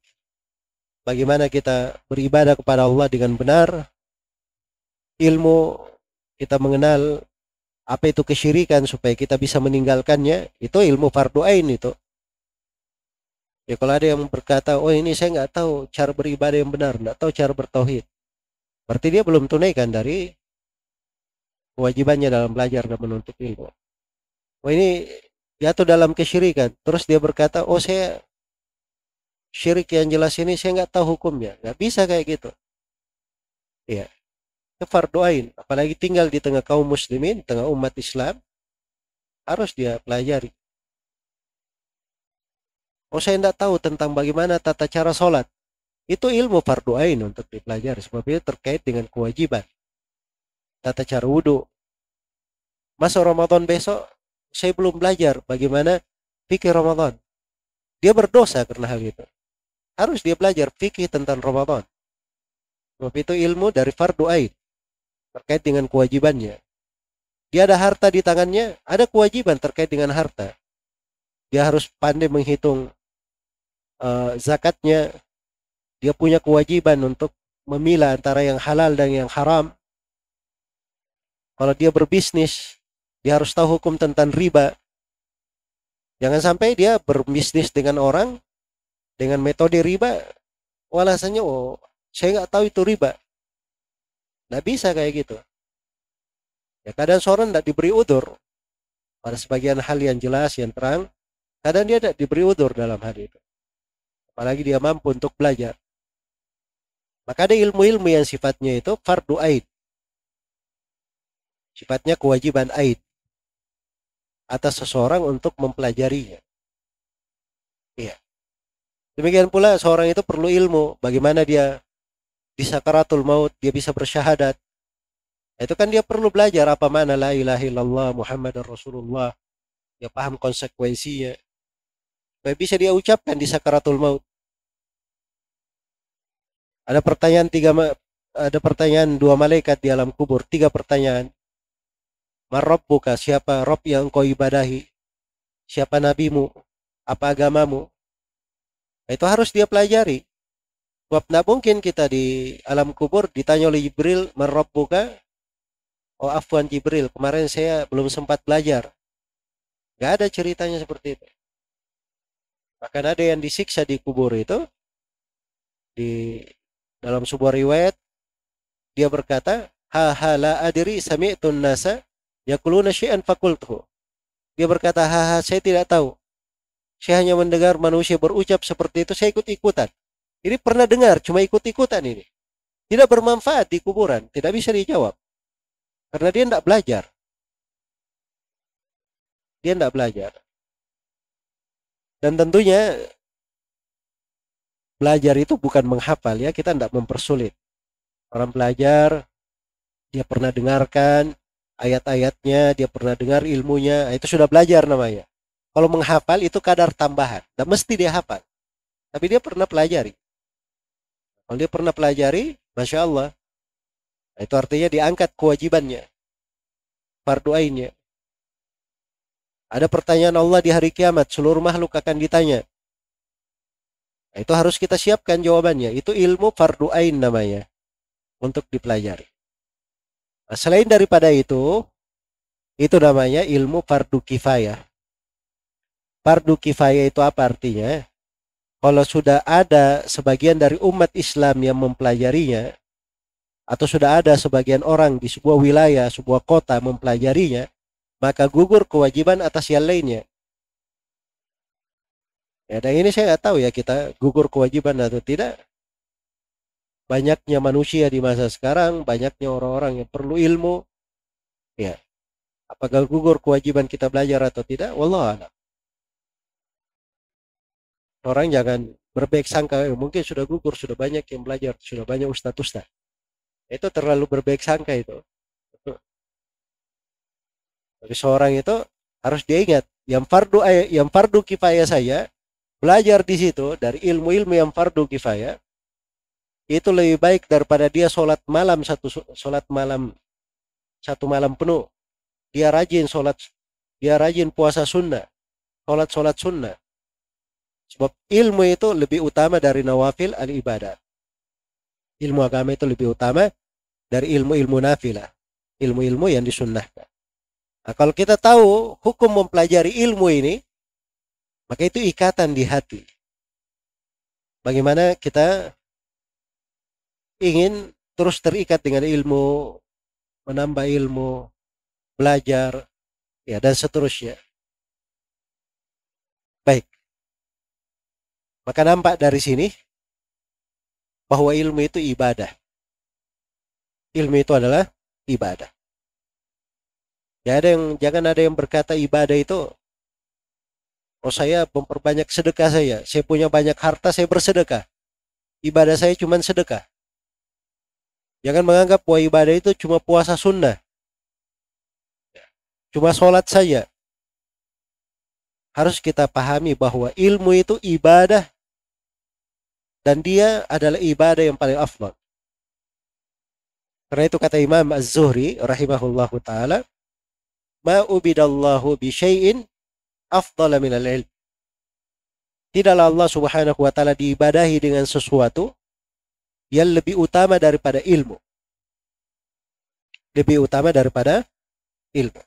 bagaimana kita beribadah kepada Allah dengan benar, ilmu kita mengenal apa itu kesyirikan supaya kita bisa meninggalkannya, itu ilmu fardu ain itu. Ya, kalau ada yang berkata, oh ini saya nggak tahu cara beribadah yang benar, nggak tahu cara bertauhid, berarti dia belum tunaikan dari kewajibannya dalam belajar dan menuntut ilmu. Oh ini jatuh dalam kesyirikan, terus dia berkata, oh saya syirik yang jelas ini saya nggak tahu hukumnya, nggak bisa kayak gitu. Ya, itu fardu ain, apalagi tinggal di tengah kaum muslimin, tengah umat Islam, harus dia pelajari. Oh saya tidak tahu tentang bagaimana tata cara sholat, itu ilmu fardu ain untuk dipelajari, sebab itu terkait dengan kewajiban. Tata cara wudhu. Masa Ramadan besok saya belum belajar bagaimana fikih Ramadan, dia berdosa karena hal itu. Harus dia belajar fikih tentang Ramadan, sebab itu ilmu dari fardu ain terkait dengan kewajibannya. Dia ada harta di tangannya, ada kewajiban terkait dengan harta. Dia harus pandai menghitung zakatnya. Dia punya kewajiban untuk memilah antara yang halal dan yang haram. Kalau dia berbisnis, dia harus tahu hukum tentang riba. Jangan sampai dia berbisnis dengan orang dengan metode riba, alasannya, oh saya nggak tahu itu riba. Nggak bisa kayak gitu. Ya, kadang seorang tidak diberi udzur pada sebagian hal yang jelas, yang terang. Kadang dia tidak diberi udzur dalam hal itu, apalagi dia mampu untuk belajar. Maka ada ilmu-ilmu yang sifatnya itu fardu ain, sifatnya kewajiban ain. atas seseorang untuk mempelajarinya. Iya. Demikian pula seorang itu perlu ilmu. Bagaimana dia di sakaratul maut dia bisa bersyahadat. Itu kan dia perlu belajar apa mana la ilaha illallah Muhammadar Rasulullah. Dia paham konsekuensinya. Supaya bisa dia ucapkan di sakaratul maut. Ada pertanyaan ada pertanyaan dua malaikat di alam kubur. 3 pertanyaan. Marrabbuka, siapa Rob yang kau ibadahi? Siapa nabimu? Apa agamamu? Itu harus dia pelajari. Sebab tidak mungkin kita di alam kubur ditanya oleh Jibril, Marrabbuka? Oh afwan Jibril, kemarin saya belum sempat belajar. Gak ada ceritanya seperti itu. Bahkan ada yang disiksa di kubur itu, di dalam sebuah riwayat, dia berkata, ha la adri sami'tun nasa yaquluna syai'an faqultuhu. Dia berkata, saya tidak tahu. Saya hanya mendengar manusia berucap seperti itu, saya ikut-ikutan. Ini pernah dengar, cuma ikut-ikutan ini. Tidak bermanfaat di kuburan, tidak bisa dijawab. Karena dia tidak belajar. Dia tidak belajar. Dan tentunya belajar itu bukan menghafal ya, kita tidak mempersulit. Orang belajar, dia pernah dengarkan ayat-ayatnya, dia pernah dengar ilmunya, itu sudah belajar namanya. Kalau menghafal itu kadar tambahan, tidak mesti dia hafal. Tapi dia pernah pelajari. Kalau dia pernah pelajari, Masya Allah, itu artinya diangkat kewajibannya, fardu ainnya. Ada pertanyaan Allah di hari kiamat, seluruh makhluk akan ditanya. Nah, itu harus kita siapkan jawabannya. Itu ilmu fardu ain namanya, untuk dipelajari. Nah, selain daripada itu namanya ilmu fardu kifayah. Fardu kifayah itu apa artinya? Kalau sudah ada sebagian dari umat Islam yang mempelajarinya, atau sudah ada sebagian orang di sebuah wilayah, sebuah kota mempelajarinya, maka gugur kewajiban atas yang lainnya. Ya, dan ini saya nggak tahu ya kita gugur kewajiban atau tidak. Banyaknya manusia di masa sekarang, banyaknya orang-orang yang perlu ilmu. Ya, apakah gugur kewajiban kita belajar atau tidak? Wallahu a'lam. Orang jangan berbaik sangka, mungkin sudah gugur, sudah banyak yang belajar, sudah banyak ustaz-ustaz. Itu terlalu berbaik sangka itu. Tapi seorang itu harus diingat, yang fardu kifayah saya belajar di situ dari ilmu-ilmu yang fardu kifayah itu lebih baik daripada dia sholat malam satu malam penuh. Dia rajin sholat, dia rajin puasa sunnah, sholat sunnah. Sebab ilmu itu lebih utama dari nawafil al-ibadah. Ilmu agama itu lebih utama dari ilmu-ilmu nafilah, ilmu-ilmu yang disunnahkan. Nah, kalau kita tahu hukum mempelajari ilmu ini, maka itu ikatan di hati. Bagaimana kita ingin terus terikat dengan ilmu, menambah ilmu, belajar, ya dan seterusnya. Baik. Maka nampak dari sini bahwa ilmu itu ibadah. Ilmu itu adalah ibadah. Ya, jangan ada yang berkata ibadah itu, oh saya memperbanyak sedekah saya punya banyak harta, saya bersedekah. Ibadah saya cuma sedekah. Jangan menganggap bahwa ibadah itu cuma puasa sunnah, cuma sholat saja. Harus kita pahami bahwa ilmu itu ibadah, dan dia adalah ibadah yang paling afdal. Karena itu kata Imam Az-Zuhri rahimahullahu ta'ala, ma ubidallahu bi syai'in afdala minal ilm. Tidaklah Allah subhanahu wa ta'ala diibadahi dengan sesuatu yang lebih utama daripada ilmu. Lebih utama daripada ilmu.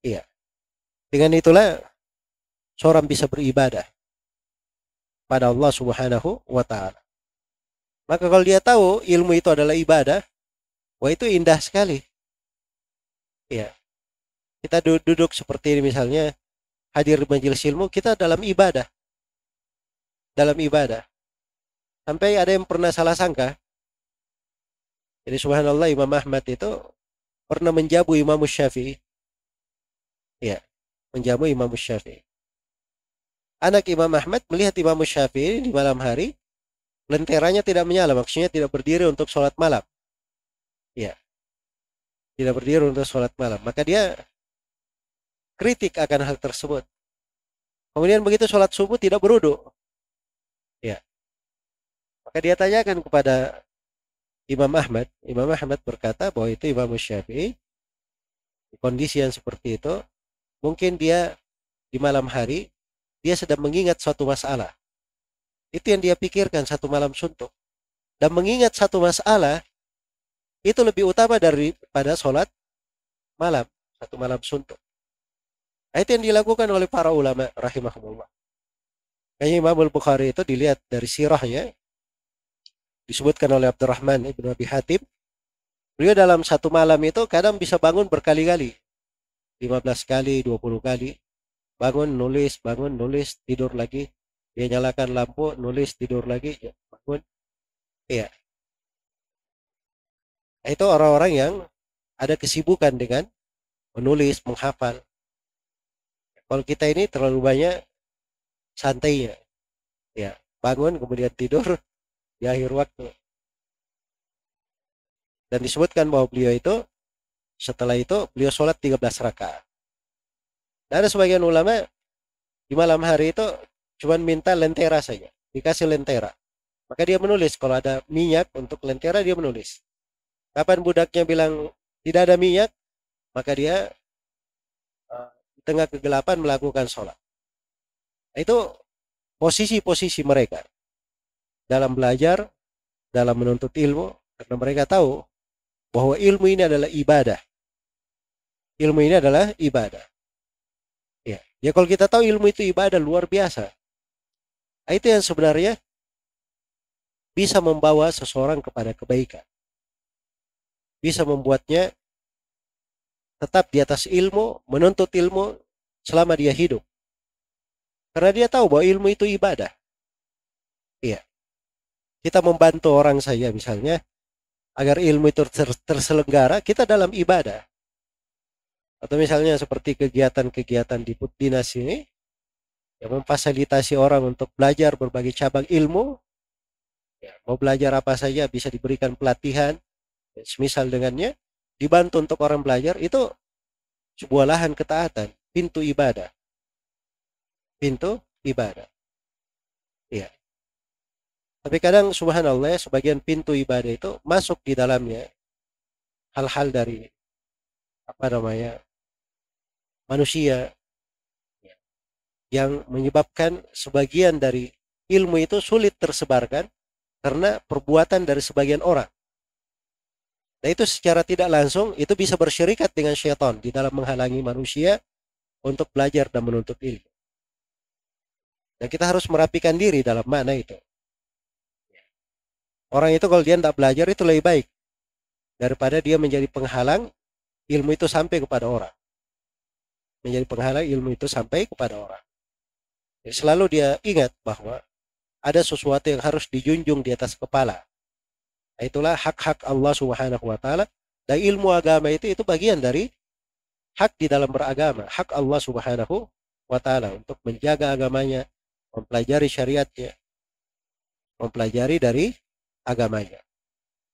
Iya. Dengan itulah seorang bisa beribadah pada Allah subhanahu wa ta'ala. Maka kalau dia tahu ilmu itu adalah ibadah, wah itu indah sekali. Iya. Kita duduk seperti ini misalnya, hadir di majelis ilmu, kita dalam ibadah. Dalam ibadah. Sampai ada yang pernah salah sangka. Jadi subhanallah Imam Ahmad itu pernah menjabu Imam Syafi'i. Ya. menjamu Imam Syafi'i. Anak Imam Ahmad melihat Imam Syafi'i di malam hari, lenteranya tidak menyala, maksudnya tidak berdiri untuk sholat malam. Ya, tidak berdiri untuk sholat malam. Maka dia kritik akan hal tersebut. Kemudian begitu sholat subuh tidak berwudu. Ya, maka dia tanyakan kepada Imam Ahmad. Imam Ahmad berkata bahwa itu Imam Syafi'i di kondisi yang seperti itu, mungkin dia di malam hari dia sedang mengingat suatu masalah. Itu yang dia pikirkan satu malam suntuk. Dan mengingat satu masalah itu lebih utama daripada sholat malam, satu malam suntuk. Nah, itu yang dilakukan oleh para ulama rahimahumullah. Kayaknya Imam Al-Bukhari itu dilihat dari sirahnya, disebutkan oleh Abdurrahman ibn Abi Hatim, beliau dalam satu malam itu kadang bisa bangun berkali-kali, 15 kali, 20 kali, bangun, nulis, tidur lagi, dia nyalakan lampu, nulis, tidur lagi, bangun. Iya. Nah, itu orang-orang yang ada kesibukan dengan menulis, menghafal. Kalau kita ini terlalu banyak santainya. Ya, bangun kemudian tidur di akhir waktu. Dan disebutkan bahwa beliau itu setelah itu beliau sholat 13 rakaat. Dan ada sebagian ulama di malam hari itu cuma minta lentera saja, dikasih lentera. Maka dia menulis, kalau ada minyak untuk lentera dia menulis. Kapan budaknya bilang tidak ada minyak, maka dia di tengah kegelapan melakukan sholat. Nah, itu posisi-posisi mereka dalam belajar, dalam menuntut ilmu, karena mereka tahu bahwa ilmu ini adalah ibadah. Ilmu ini adalah ibadah. Ya, kalau kita tahu ilmu itu ibadah luar biasa. Nah, itu yang sebenarnya bisa membawa seseorang kepada kebaikan. Bisa membuatnya tetap di atas ilmu, menuntut ilmu selama dia hidup. Karena dia tahu bahwa ilmu itu ibadah. Iya. Kita membantu orang saja misalnya, agar ilmu itu terselenggara, kita dalam ibadah. Atau misalnya seperti kegiatan-kegiatan di Putdinas ini, yang memfasilitasi orang untuk belajar berbagai cabang ilmu, ya, mau belajar apa saja bisa diberikan pelatihan, semisal dengannya, dibantu untuk orang belajar, itu sebuah lahan ketaatan, pintu ibadah. Pintu ibadah. Iya. Tapi kadang subhanallah, sebagian pintu ibadah itu masuk di dalamnya hal-hal dari manusia yang menyebabkan sebagian dari ilmu itu sulit tersebarkan karena perbuatan dari sebagian orang. Nah, itu secara tidak langsung itu bisa bersyirikat dengan syaitan di dalam menghalangi manusia untuk belajar dan menuntut ilmu. Dan kita harus merapikan diri dalam makna itu. Orang itu kalau dia tidak belajar itu lebih baik daripada dia menjadi penghalang ilmu itu sampai kepada orang. Menjadi penghalang ilmu itu sampai kepada orang. Jadi selalu dia ingat bahwa ada sesuatu yang harus dijunjung di atas kepala. Nah, itulah hak-hak Allah Subhanahu wa taala, dan ilmu agama itu bagian dari hak di dalam beragama, hak Allah Subhanahu wa taala untuk menjaga agamanya, mempelajari syariatnya, mempelajari dari agamanya.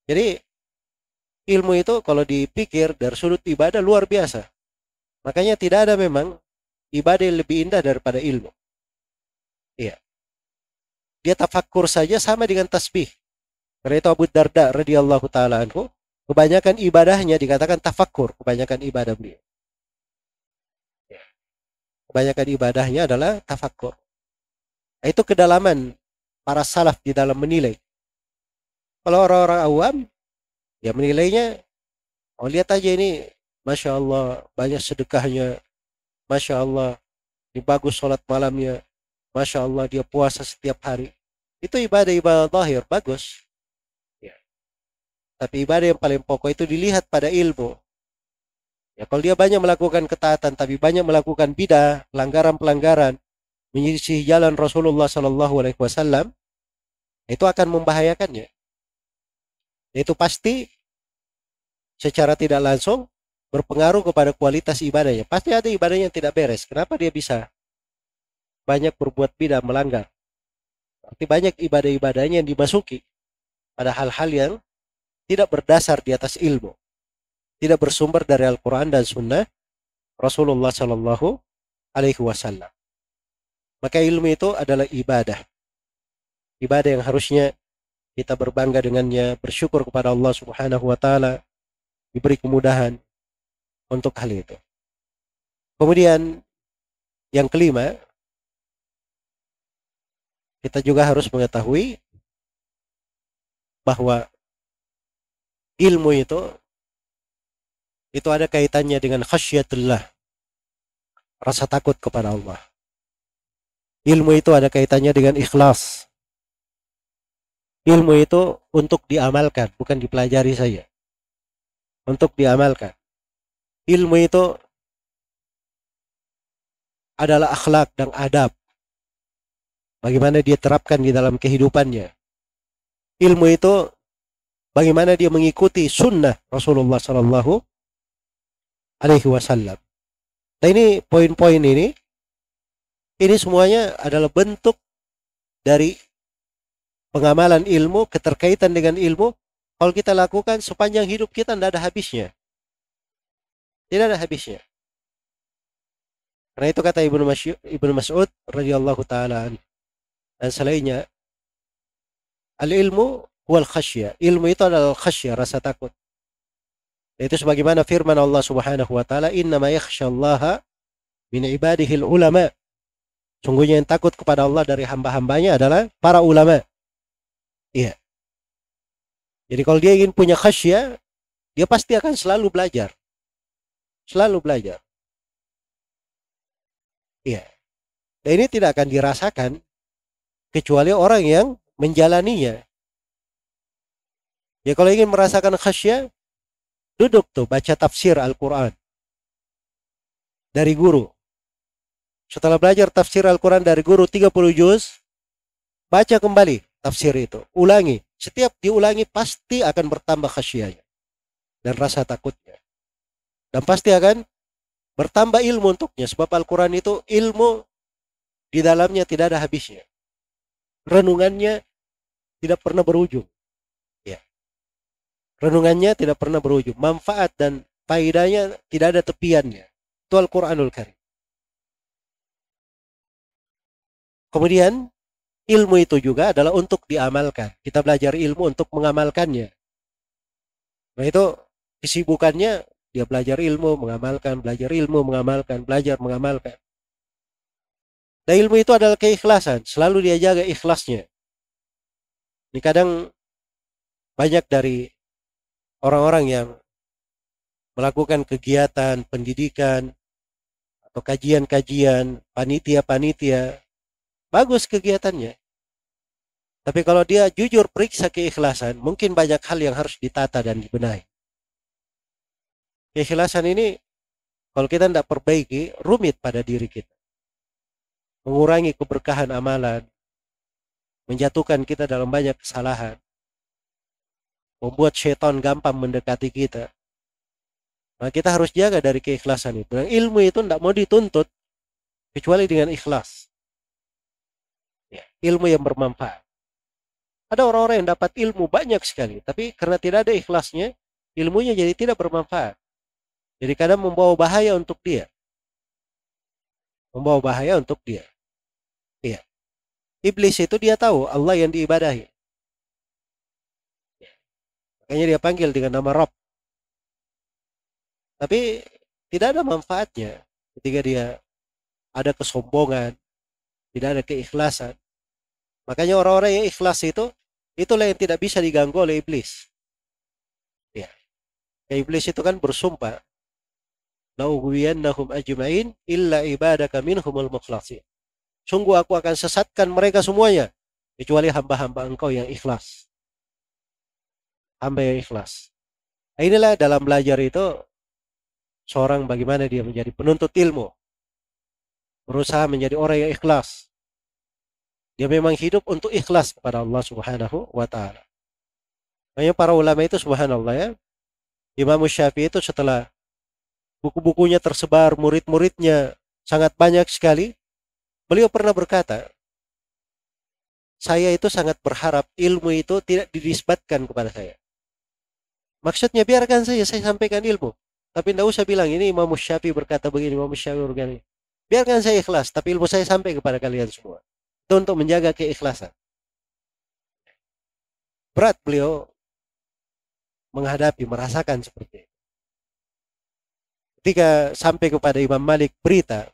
Jadi ilmu itu kalau dipikir dari sudut ibadah luar biasa. Makanya tidak ada memang ibadah yang lebih indah daripada ilmu. Iya. Dia tafakkur saja sama dengan tasbih. Karena itu Abu Darda radhiyallahu taala anhu, kebanyakan ibadahnya dikatakan tafakkur, kebanyakan ibadah beliau. Ya. Kebanyakan ibadahnya adalah tafakkur. Nah, itu kedalaman para salaf di dalam menilai. Kalau orang-orang awam, ya menilainya, oh lihat aja ini, Masya Allah, banyak sedekahnya, Masya Allah, ini bagus sholat malamnya, Masya Allah, dia puasa setiap hari. Itu ibadah-ibadah zahir, bagus. Ya. Tapi ibadah yang paling pokok itu dilihat pada ilmu. Ya, kalau dia banyak melakukan ketaatan, tapi banyak melakukan bidah, pelanggaran-pelanggaran, menyisih jalan Rasulullah SAW, itu akan membahayakannya. Itu pasti secara tidak langsung berpengaruh kepada kualitas ibadahnya. Pasti ada ibadahnya yang tidak beres. Kenapa dia bisa banyak berbuat bidah, melanggar? Berarti banyak ibadah-ibadahnya yang dimasuki pada hal-hal yang tidak berdasar di atas ilmu, tidak bersumber dari Al-Quran dan Sunnah Rasulullah Sallallahu Alaihi Wasallam. Maka ilmu itu adalah ibadah yang harusnya kita berbangga dengannya, bersyukur kepada Allah Subhanahu Wa Taala, diberi kemudahan untuk hal itu. Kemudian yang kelima, kita juga harus mengetahui bahwa ilmu itu ada kaitannya dengan khasyatullah, rasa takut kepada Allah. Ilmu itu ada kaitannya dengan ikhlas. Ilmu itu untuk diamalkan, bukan dipelajari saja. Untuk diamalkan. Ilmu itu adalah akhlak dan adab. Bagaimana dia terapkan di dalam kehidupannya. Ilmu itu bagaimana dia mengikuti sunnah Rasulullah Sallallahu Alaihi Wasallam. Nah, ini poin-poin ini semuanya adalah bentuk dari pengamalan ilmu, keterkaitan dengan ilmu. Kalau kita lakukan sepanjang hidup kita, tidak ada habisnya. Tidak ada habisnya. Karena itu kata Ibnu Mas'ud radhiyallahu taala dan selainnya, al-ilmu wal khasyah. Ilmu itu adalah khasyah, rasa takut. Itu sebagaimana firman Allah Subhanahu wa taala, "Innama yakhsyallaha min ibadihil ulama." Sungguhnya yang takut kepada Allah dari hamba-hambanya adalah para ulama. Iya. Jadi kalau dia ingin punya khasyah, dia pasti akan selalu belajar. Selalu belajar. Iya. Dan ini tidak akan dirasakan kecuali orang yang menjalaninya. Ya, kalau ingin merasakan khasyah, duduk tuh baca tafsir Al-Quran dari guru. Setelah belajar tafsir Al-Quran dari guru 30 juz, baca kembali tafsir itu. Ulangi. Setiap diulangi pasti akan bertambah khasyahnya dan rasa takutnya. Dan pasti akan bertambah ilmu untuknya. Sebab Al-Quran itu ilmu di dalamnya tidak ada habisnya. Renungannya tidak pernah berujung. Ya. Renungannya tidak pernah berujung. Manfaat dan faedahnya tidak ada tepiannya. Itu Al-Quranul Karim. Kemudian ilmu itu juga adalah untuk diamalkan. Kita belajar ilmu untuk mengamalkannya. Nah, itu kesibukannya dia belajar ilmu, mengamalkan, belajar ilmu, mengamalkan, belajar, mengamalkan. Dan ilmu itu adalah keikhlasan. Selalu dia jaga ikhlasnya. Ini kadang banyak dari orang-orang yang melakukan kegiatan pendidikan atau kajian-kajian, panitia-panitia, bagus kegiatannya. Tapi kalau dia jujur periksa keikhlasan, mungkin banyak hal yang harus ditata dan dibenahi. Keikhlasan ini, kalau kita tidak perbaiki, rumit pada diri kita. Mengurangi keberkahan amalan, menjatuhkan kita dalam banyak kesalahan, membuat syaitan gampang mendekati kita. Nah, kita harus jaga dari keikhlasan itu. Dan ilmu itu tidak mau dituntut, kecuali dengan ikhlas. Ya, ilmu yang bermanfaat. Ada orang-orang yang dapat ilmu banyak sekali, tapi karena tidak ada ikhlasnya, ilmunya jadi tidak bermanfaat. Jadi kadang membawa bahaya untuk dia. Membawa bahaya untuk dia. Iya. Iblis itu dia tahu Allah yang diibadahi. Makanya dia panggil dengan nama Rabb. Tapi tidak ada manfaatnya ketika dia ada kesombongan, tidak ada keikhlasan. Makanya orang-orang yang ikhlas itulah yang tidak bisa diganggu oleh iblis. Ya. Iblis itu kan bersumpah, "La'ughwiyannahum ajma'in illa ibadaka minhumul mukhlasin." Sungguh aku akan sesatkan mereka semuanya kecuali hamba-hamba engkau yang ikhlas. Hamba yang ikhlas. Nah, inilah dalam belajar itu seorang bagaimana dia menjadi penuntut ilmu. Berusaha menjadi orang yang ikhlas. Dia memang hidup untuk ikhlas kepada Allah Subhanahu wa taala. Makanya para ulama itu subhanallah ya. Imam Syafi'i itu setelah buku-bukunya tersebar, murid-muridnya sangat banyak sekali. Beliau pernah berkata, saya itu sangat berharap ilmu itu tidak dinisbatkan kepada saya. Maksudnya biarkan saja saya sampaikan ilmu. Tapi tidak usah bilang ini Imam Syafi'i berkata begini, Imam Syafi'i berkata begini. Biarkan saya ikhlas, tapi ilmu saya sampai kepada kalian semua. Itu untuk menjaga keikhlasan. Berat beliau menghadapi, merasakan seperti itu. Ketika sampai kepada Imam Malik berita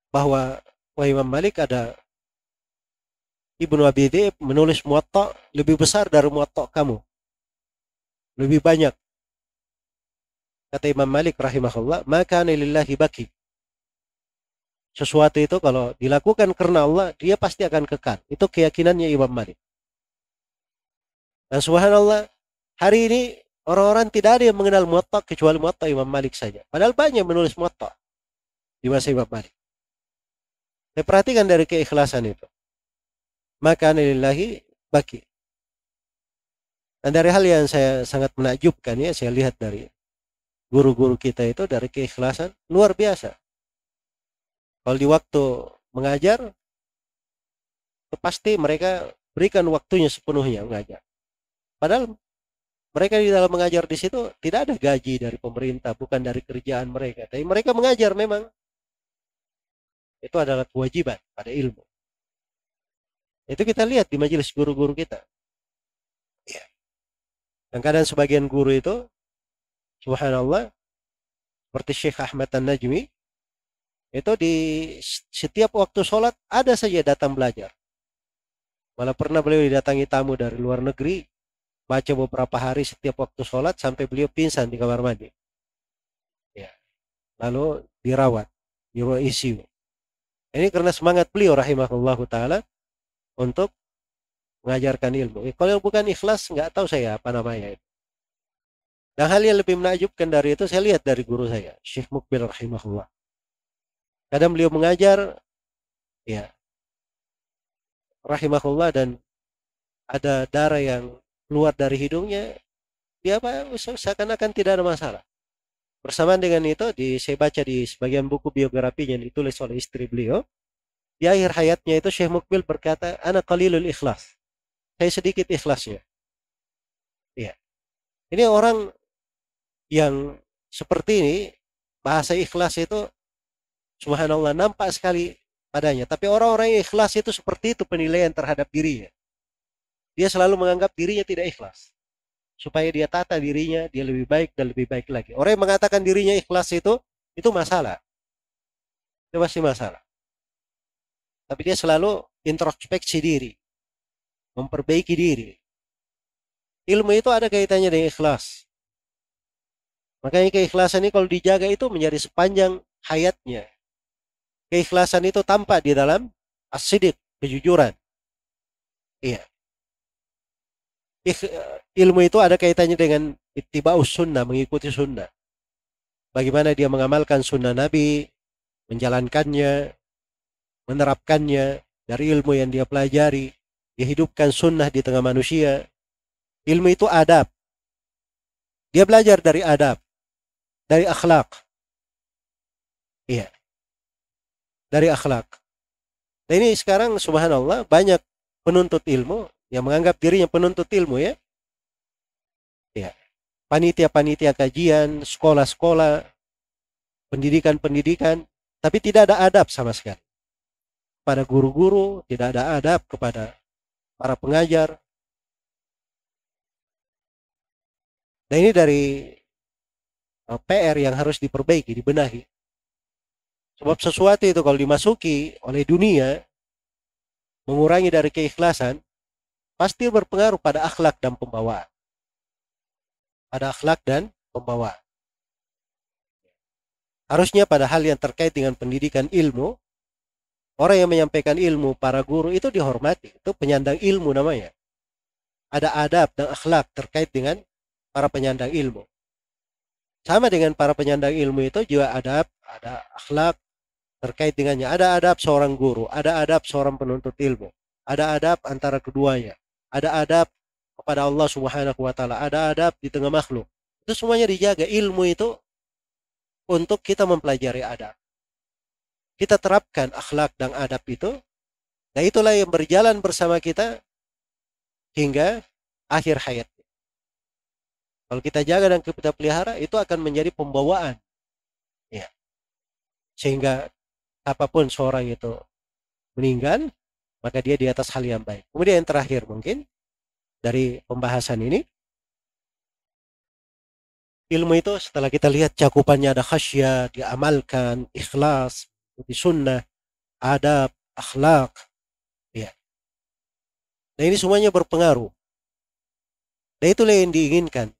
bahwa Imam Malik ada Ibnu Abi Dhi'b menulis Muwatta lebih besar dari Muwatta kamu. Lebih banyak. Kata Imam Malik rahimahullah, maka lillahi baki. Sesuatu itu kalau dilakukan karena Allah, dia pasti akan kekal. Itu keyakinannya Imam Malik. Dan subhanallah, hari ini orang-orang tidak ada yang mengenal Muwatta kecuali Muwatta Imam Malik saja. Padahal banyak menulis Muwatta di masa Imam Malik. Saya perhatikan dari keikhlasan itu. Maka lillahi baki. Dan dari hal yang saya sangat menakjubkan ya, saya lihat dari guru-guru kita itu dari keikhlasan luar biasa. Kalau di waktu mengajar, pasti mereka berikan waktunya sepenuhnya mengajar. Padahal mereka di dalam mengajar di situ tidak ada gaji dari pemerintah, bukan dari kerjaan mereka. Tapi mereka mengajar memang. Itu adalah kewajiban pada ilmu. Itu kita lihat di majelis guru-guru kita. Ya. Dan kadang sebagian guru itu, subhanallah, seperti Syekh Ahmad An-Najmi, itu di setiap waktu sholat ada saja datang belajar. Malah pernah beliau didatangi tamu dari luar negeri, baca beberapa hari setiap waktu sholat sampai beliau pingsan di kamar mandi. Ya. Lalu dirawat di ruang ICU. Ini karena semangat beliau rahimahullahu ta'ala untuk mengajarkan ilmu. Kalau bukan ikhlas, nggak tahu saya apa namanya itu. Dan hal yang lebih menakjubkan dari itu, saya lihat dari guru saya, Syekh Mukbil rahimahullah. Kadang beliau mengajar, ya, rahimahullah, dan ada darah yang keluar dari hidungnya, dia seakan-akan tidak ada masalah. Bersamaan dengan itu, saya baca di sebagian buku biografinya yang ditulis oleh istri beliau, di akhir hayatnya itu Syekh Mukbil berkata, ana qalilul ikhlas. Saya sedikit ikhlasnya. Ya. Ini orang yang seperti ini, bahasa ikhlas itu subhanallah nampak sekali padanya. Tapi orang-orang yang ikhlas itu seperti itu penilaian terhadap dirinya. Dia selalu menganggap dirinya tidak ikhlas. Supaya dia tata dirinya, dia lebih baik dan lebih baik lagi. Orang yang mengatakan dirinya ikhlas itu masalah. Itu pasti masalah. Tapi dia selalu introspeksi diri. Memperbaiki diri. Ilmu itu ada kaitannya dengan ikhlas. Makanya keikhlasan ini kalau dijaga itu menjadi sepanjang hayatnya. Keikhlasan itu tampak di dalam as-sidq, kejujuran. Iya. Ilmu itu ada kaitannya dengan ittiba'us sunnah, mengikuti sunnah. Bagaimana dia mengamalkan sunnah Nabi, menjalankannya, menerapkannya dari ilmu yang dia pelajari, dia hidupkan sunnah di tengah manusia. Ilmu itu adab. Dia belajar dari adab, dari akhlak. Iya. Dari akhlak. Dan ini sekarang subhanallah banyak penuntut ilmu yang menganggap dirinya penuntut ilmu ya. Ya. Panitia-panitia kajian, sekolah-sekolah, pendidikan-pendidikan, tapi tidak ada adab sama sekali. Pada guru-guru, tidak ada adab kepada para pengajar. Dan ini dari PR yang harus diperbaiki, dibenahi. Sebab sesuatu itu kalau dimasuki oleh dunia, mengurangi dari keikhlasan, pasti berpengaruh pada akhlak dan pembawaan. Pada akhlak dan pembawaan. Harusnya pada hal yang terkait dengan pendidikan ilmu, orang yang menyampaikan ilmu, para guru itu dihormati. Itu penyandang ilmu namanya. Ada adab dan akhlak terkait dengan para penyandang ilmu. Sama dengan para penyandang ilmu itu juga adab, ada akhlak terkait dengannya. Ada adab seorang guru, ada adab seorang penuntut ilmu. Ada adab antara keduanya. Ada adab kepada Allah Subhanahu wa taala, ada adab di tengah makhluk. Itu semuanya dijaga. Ilmu itu untuk kita mempelajari adab. Kita terapkan akhlak dan adab itu. Nah itulah yang berjalan bersama kita hingga akhir hayat. Kalau kita jaga dan kita pelihara, itu akan menjadi pembawaan. Ya. Sehingga apapun seorang itu meninggal, maka dia di atas hal yang baik. Kemudian yang terakhir mungkin dari pembahasan ini, ilmu itu setelah kita lihat cakupannya ada khasyah, diamalkan, ikhlas, di sunnah, adab, akhlak. Ya. Nah ini semuanya berpengaruh. Dan itulah yang diinginkan.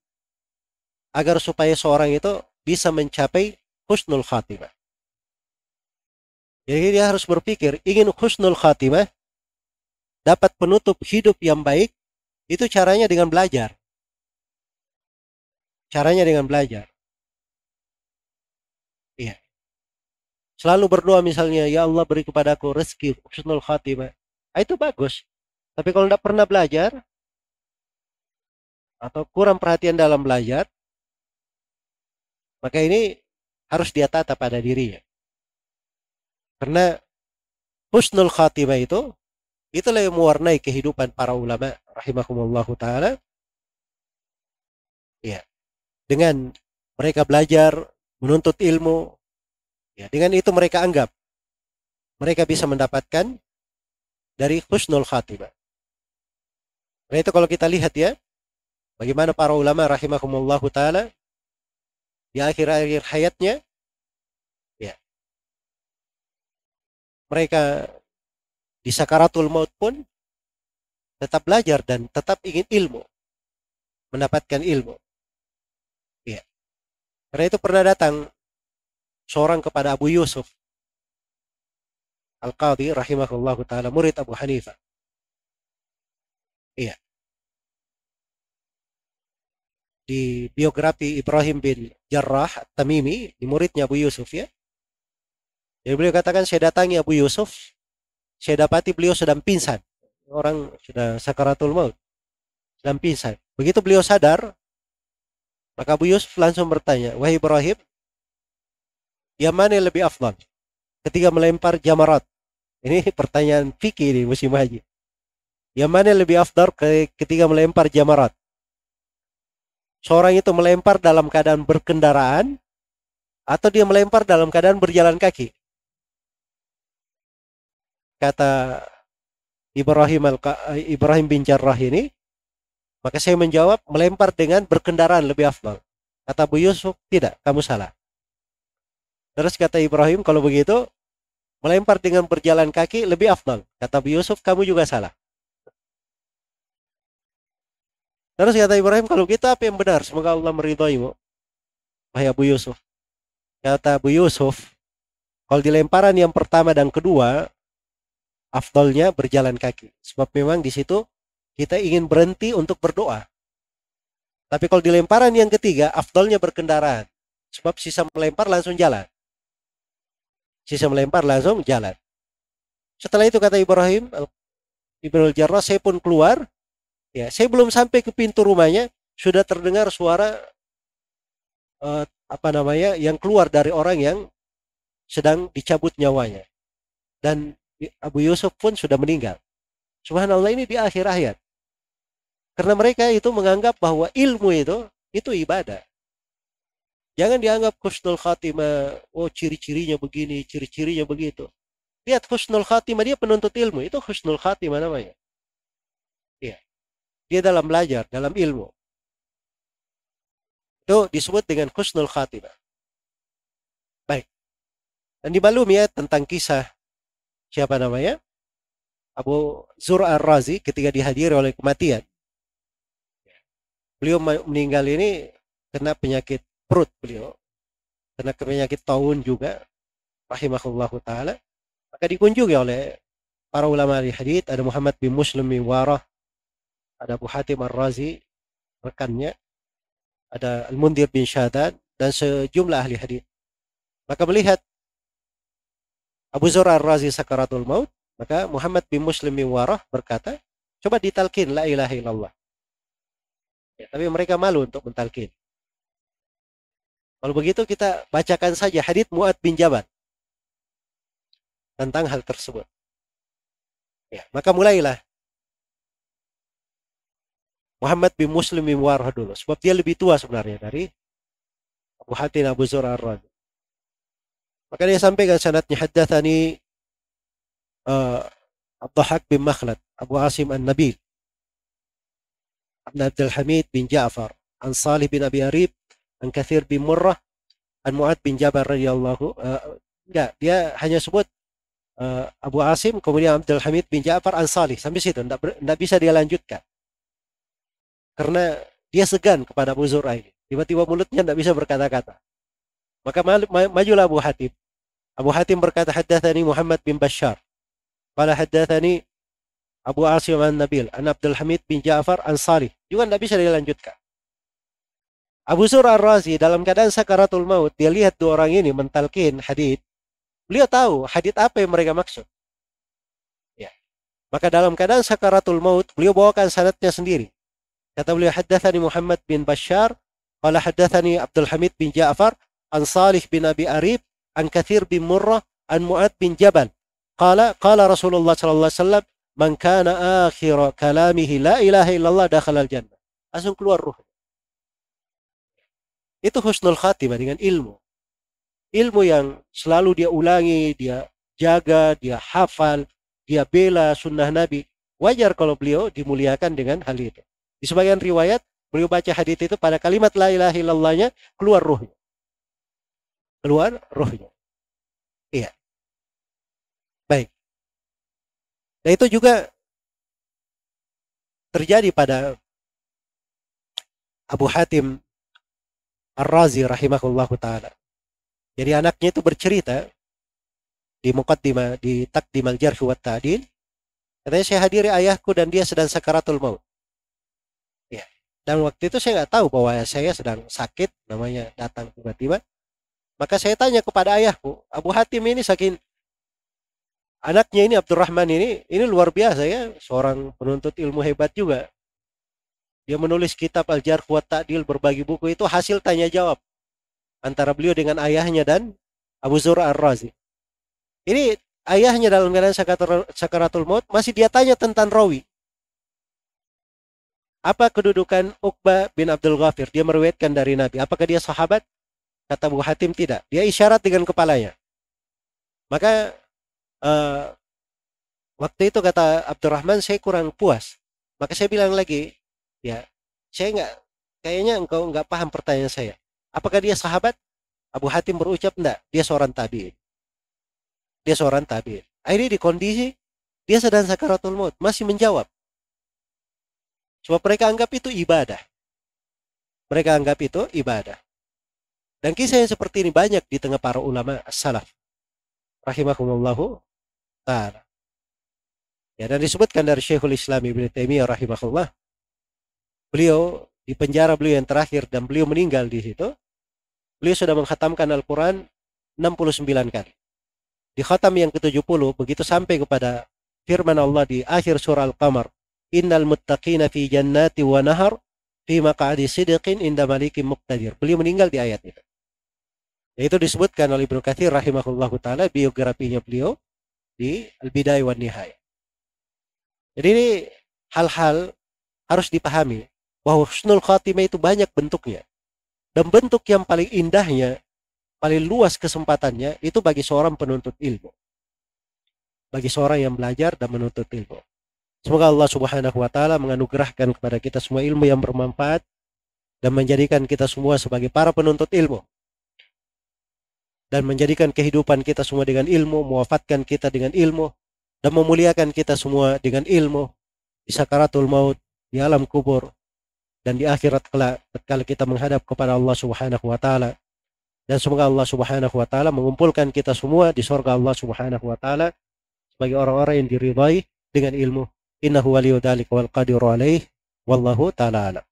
Agar supaya seorang itu bisa mencapai husnul khatimah. Jadi dia harus berpikir, ingin husnul khatimah, dapat penutup hidup yang baik, itu caranya dengan belajar. Caranya dengan belajar. Iya. Selalu berdoa misalnya, ya Allah beri kepadaku rezeki husnul khatimah. Nah, itu bagus. Tapi kalau tidak pernah belajar, atau kurang perhatian dalam belajar, maka ini harus dia tata pada dirinya. Karena husnul khatimah itu, itulah yang mewarnai kehidupan para ulama rahimahumullah ta'ala. Ya. Dengan mereka belajar, menuntut ilmu, ya, dengan itu mereka anggap mereka bisa mendapatkan dari husnul khatimah. Nah itu kalau kita lihat ya, bagaimana para ulama rahimahumullah ta'ala di akhir-akhir hayatnya, ya, mereka di sakaratul maut pun tetap belajar dan tetap ingin ilmu, mendapatkan ilmu. Ya. Karena itu pernah datang seorang kepada Abu Yusuf Al-Qadhi rahimahullah ta'ala, murid Abu Hanifah. Iya. Di biografi Ibrahim bin Jarrah Tamimi, di muridnya Abu Yusuf ya. Jadi beliau katakan, saya datangi Abu Yusuf, saya dapati beliau sedang pingsan. Orang sudah sakaratul maut, sedang pingsan. Begitu beliau sadar, maka Abu Yusuf langsung bertanya, wahai Ibrahim, yang mana yang lebih afdal ketika melempar jamarat? Ini pertanyaan fikih ini musim haji. Yang mana yang lebih afdal ketika melempar jamarat? Seorang itu melempar dalam keadaan berkendaraan atau dia melempar dalam keadaan berjalan kaki? Kata Ibrahim bin Jarrah ini, maka saya menjawab, melempar dengan berkendaraan lebih afdal. Kata Abu Yusuf, tidak, kamu salah. Terus kata Ibrahim, kalau begitu melempar dengan berjalan kaki lebih afdal. Kata Abu Yusuf, kamu juga salah. Terus kata Ibrahim, kalau kita apa yang benar? Semoga Allah meridhoimu, wahai Abu Yusuf. Kata Abu Yusuf, kalau di lemparan yang pertama dan kedua, afdalnya berjalan kaki. Sebab memang di situ kita ingin berhenti untuk berdoa. Tapi kalau di lemparan yang ketiga, afdalnya berkendaraan. Sebab sisa melempar langsung jalan. Sisa melempar langsung jalan. Setelah itu kata Ibrahim Ibnu Jarrah, saya pun keluar. Ya, saya belum sampai ke pintu rumahnya, sudah terdengar suara yang keluar dari orang yang sedang dicabut nyawanya. Dan Abu Yusuf pun sudah meninggal. Subhanallah, ini di akhir hayat. Karena mereka itu menganggap bahwa ilmu itu ibadah. Jangan dianggap husnul khatimah, oh ciri-cirinya begini, ciri-cirinya begitu. Lihat husnul khatimah, dia penuntut ilmu, itu husnul khatimah namanya. Iya. Dia dalam belajar, dalam ilmu. Itu disebut dengan husnul khatimah. Baik. Dan dimaklumi ya tentang kisah siapa namanya? Abu Zur Ar-Razi ketika dihadiri oleh kematian. Beliau meninggal ini kena penyakit perut beliau. Kena penyakit taun juga. Rahimahullahu ta'ala. Maka dikunjungi oleh para ulama ahli hadits, ada Muhammad bin Muslim bin Warah, ada Abu Hatim Ar-Razi, rekannya, ada Al-Mundhir bin Syadad, dan sejumlah ahli hadits. Maka melihat Abu Zur Ar-Razi sakaratul maut, maka Muhammad bin Muslim bin Warah berkata, coba ditalkin la ilaha illallah. Ya, tapi mereka malu untuk mentalkin. Kalau begitu kita bacakan saja hadits Mu'adz bin Jabal tentang hal tersebut. Ya, maka mulailah Muhammad bin Muslim bin Warah dulu, sebab dia lebih tua sebenarnya dari Abu Hatim Abu Zur'ah Ar-Razi. Maka dia sampaikan sanadnya, haddatsani Abdullah bin Makhlad Abu Asim An-Nabil an Abdul Hamid bin Ja'far an Salih bin Abi Arib an Kathir bin Murrah an Mu'adz bin Jabal radhiyallahu enggak, dia hanya sebut Abu Asim, kemudian Abdul Hamid bin Ja'far an Salih, sampai situ enggak bisa dia lanjutkan. Karena dia segan kepada Abu Zur'ah ini. Tiba-tiba mulutnya enggak bisa berkata-kata. Maka majulah Abu Hatim. Abu Hatim berkata, haddatsani Muhammad bin Bashar. Qala haddatsani Abu Asim an-Nabil an Abdul Hamid bin Ja'far an Salih. Juga enggak bisa dilanjutkan. Abu Zur'ah Ar-Razi dalam keadaan sakaratul maut, dia lihat dua orang ini mentalkin hadits. Beliau tahu hadits apa yang mereka maksud. Ya. Maka dalam keadaan sakaratul maut, beliau bawakan sanadnya sendiri. Kata beliau, haddatsani Muhammad bin Bashar, qala haddatsani Abdul Hamid bin Ja'far an Salih bin Abi Arib an Kathir bin Murrah an Mu'adz bin Jabal. Qala Rasulullah sallallahu alaihi wasallam, man kana akhir kalamihi la ilaha illallah dakhala al-jannah. Langsung keluar ruh. Itu husnul khatimah dengan ilmu. Ilmu yang selalu dia ulangi, dia jaga, dia hafal, dia bela sunnah Nabi. Wajar kalau beliau dimuliakan dengan hal itu. Di sebagian riwayat, beliau baca hadits itu pada kalimat la ilaha illallahnya, keluar ruhnya. Keluar ruhnya. Iya. Baik. Dan itu juga terjadi pada Abu Hatim Ar-Razi rahimahullahu ta'ala. Jadi anaknya itu bercerita di muqaddimah, di Taqdim al-Jarh wa Ta'dil. Katanya, saya hadiri ayahku dan dia sedang sakaratul maut. Ya. Dan waktu itu saya nggak tahu bahwa saya sedang sakit, namanya datang tiba-tiba. Maka saya tanya kepada ayahku, Abu Hatim ini saking anaknya ini Abdurrahman ini luar biasa ya, seorang penuntut ilmu hebat juga. Dia menulis kitab Al-Jarh wa Ta'dil, berbagi buku, itu hasil tanya jawab antara beliau dengan ayahnya dan Abu Zur'ah Ar-Razi. Ini ayahnya dalam keadaan sakaratul maut, masih dia tanya tentang rawi. Apa kedudukan Uqbah bin Abdul Ghafir? Dia meriwayatkan dari Nabi. Apakah dia sahabat? Kata Abu Hatim, tidak. Dia isyarat dengan kepalanya. Maka waktu itu kata Abdurrahman, saya kurang puas. Maka saya bilang lagi, ya, saya kayaknya engkau nggak paham pertanyaan saya. Apakah dia sahabat? Abu Hatim berucap, enggak, dia seorang tabi'in. Dia seorang tabi'in. Akhirnya di kondisi dia sedang sakaratul maut, masih menjawab. Sebab mereka anggap itu ibadah. Mereka anggap itu ibadah. Dan kisah yang seperti ini banyak di tengah para ulama as-salaf rahimahumullahu ta'ala. Ya, dan disebutkan dari Syekhul Islam Ibnu Taimiyah rahimahullah. Beliau di penjara beliau yang terakhir dan beliau meninggal di situ. Beliau sudah mengkhatamkan Al-Quran 69 kali. Di khatam yang ke-70, begitu sampai kepada firman Allah di akhir surah Al-Qamar, innal muttaqina fi jannati wa nahar fi maq'adi sidqin inda malikin muqtadir. Beliau meninggal di ayat itu. Yaitu disebutkan oleh Ibnu Katsir rahimahullahu ta'ala, biografinya beliau di Al-Bidayah wan Nihayah. Jadi ini hal-hal harus dipahami bahwa husnul khatimah itu banyak bentuknya. Dan bentuk yang paling indahnya, paling luas kesempatannya, itu bagi seorang penuntut ilmu. Bagi seorang yang belajar dan menuntut ilmu. Semoga Allah subhanahu wa ta'ala menganugerahkan kepada kita semua ilmu yang bermanfaat dan menjadikan kita semua sebagai para penuntut ilmu. Dan menjadikan kehidupan kita semua dengan ilmu, mewafatkan kita dengan ilmu, dan memuliakan kita semua dengan ilmu di sakaratul maut, di alam kubur, dan di akhirat kelak tatkala kita menghadap kepada Allah Subhanahu wa taala. Dan semoga Allah Subhanahu wa taala mengumpulkan kita semua di surga Allah Subhanahu wa taala sebagai orang-orang yang diridhai dengan ilmu. Innahu waliyyu dzalika wal qadiru alaihi wallahu taala a'lam.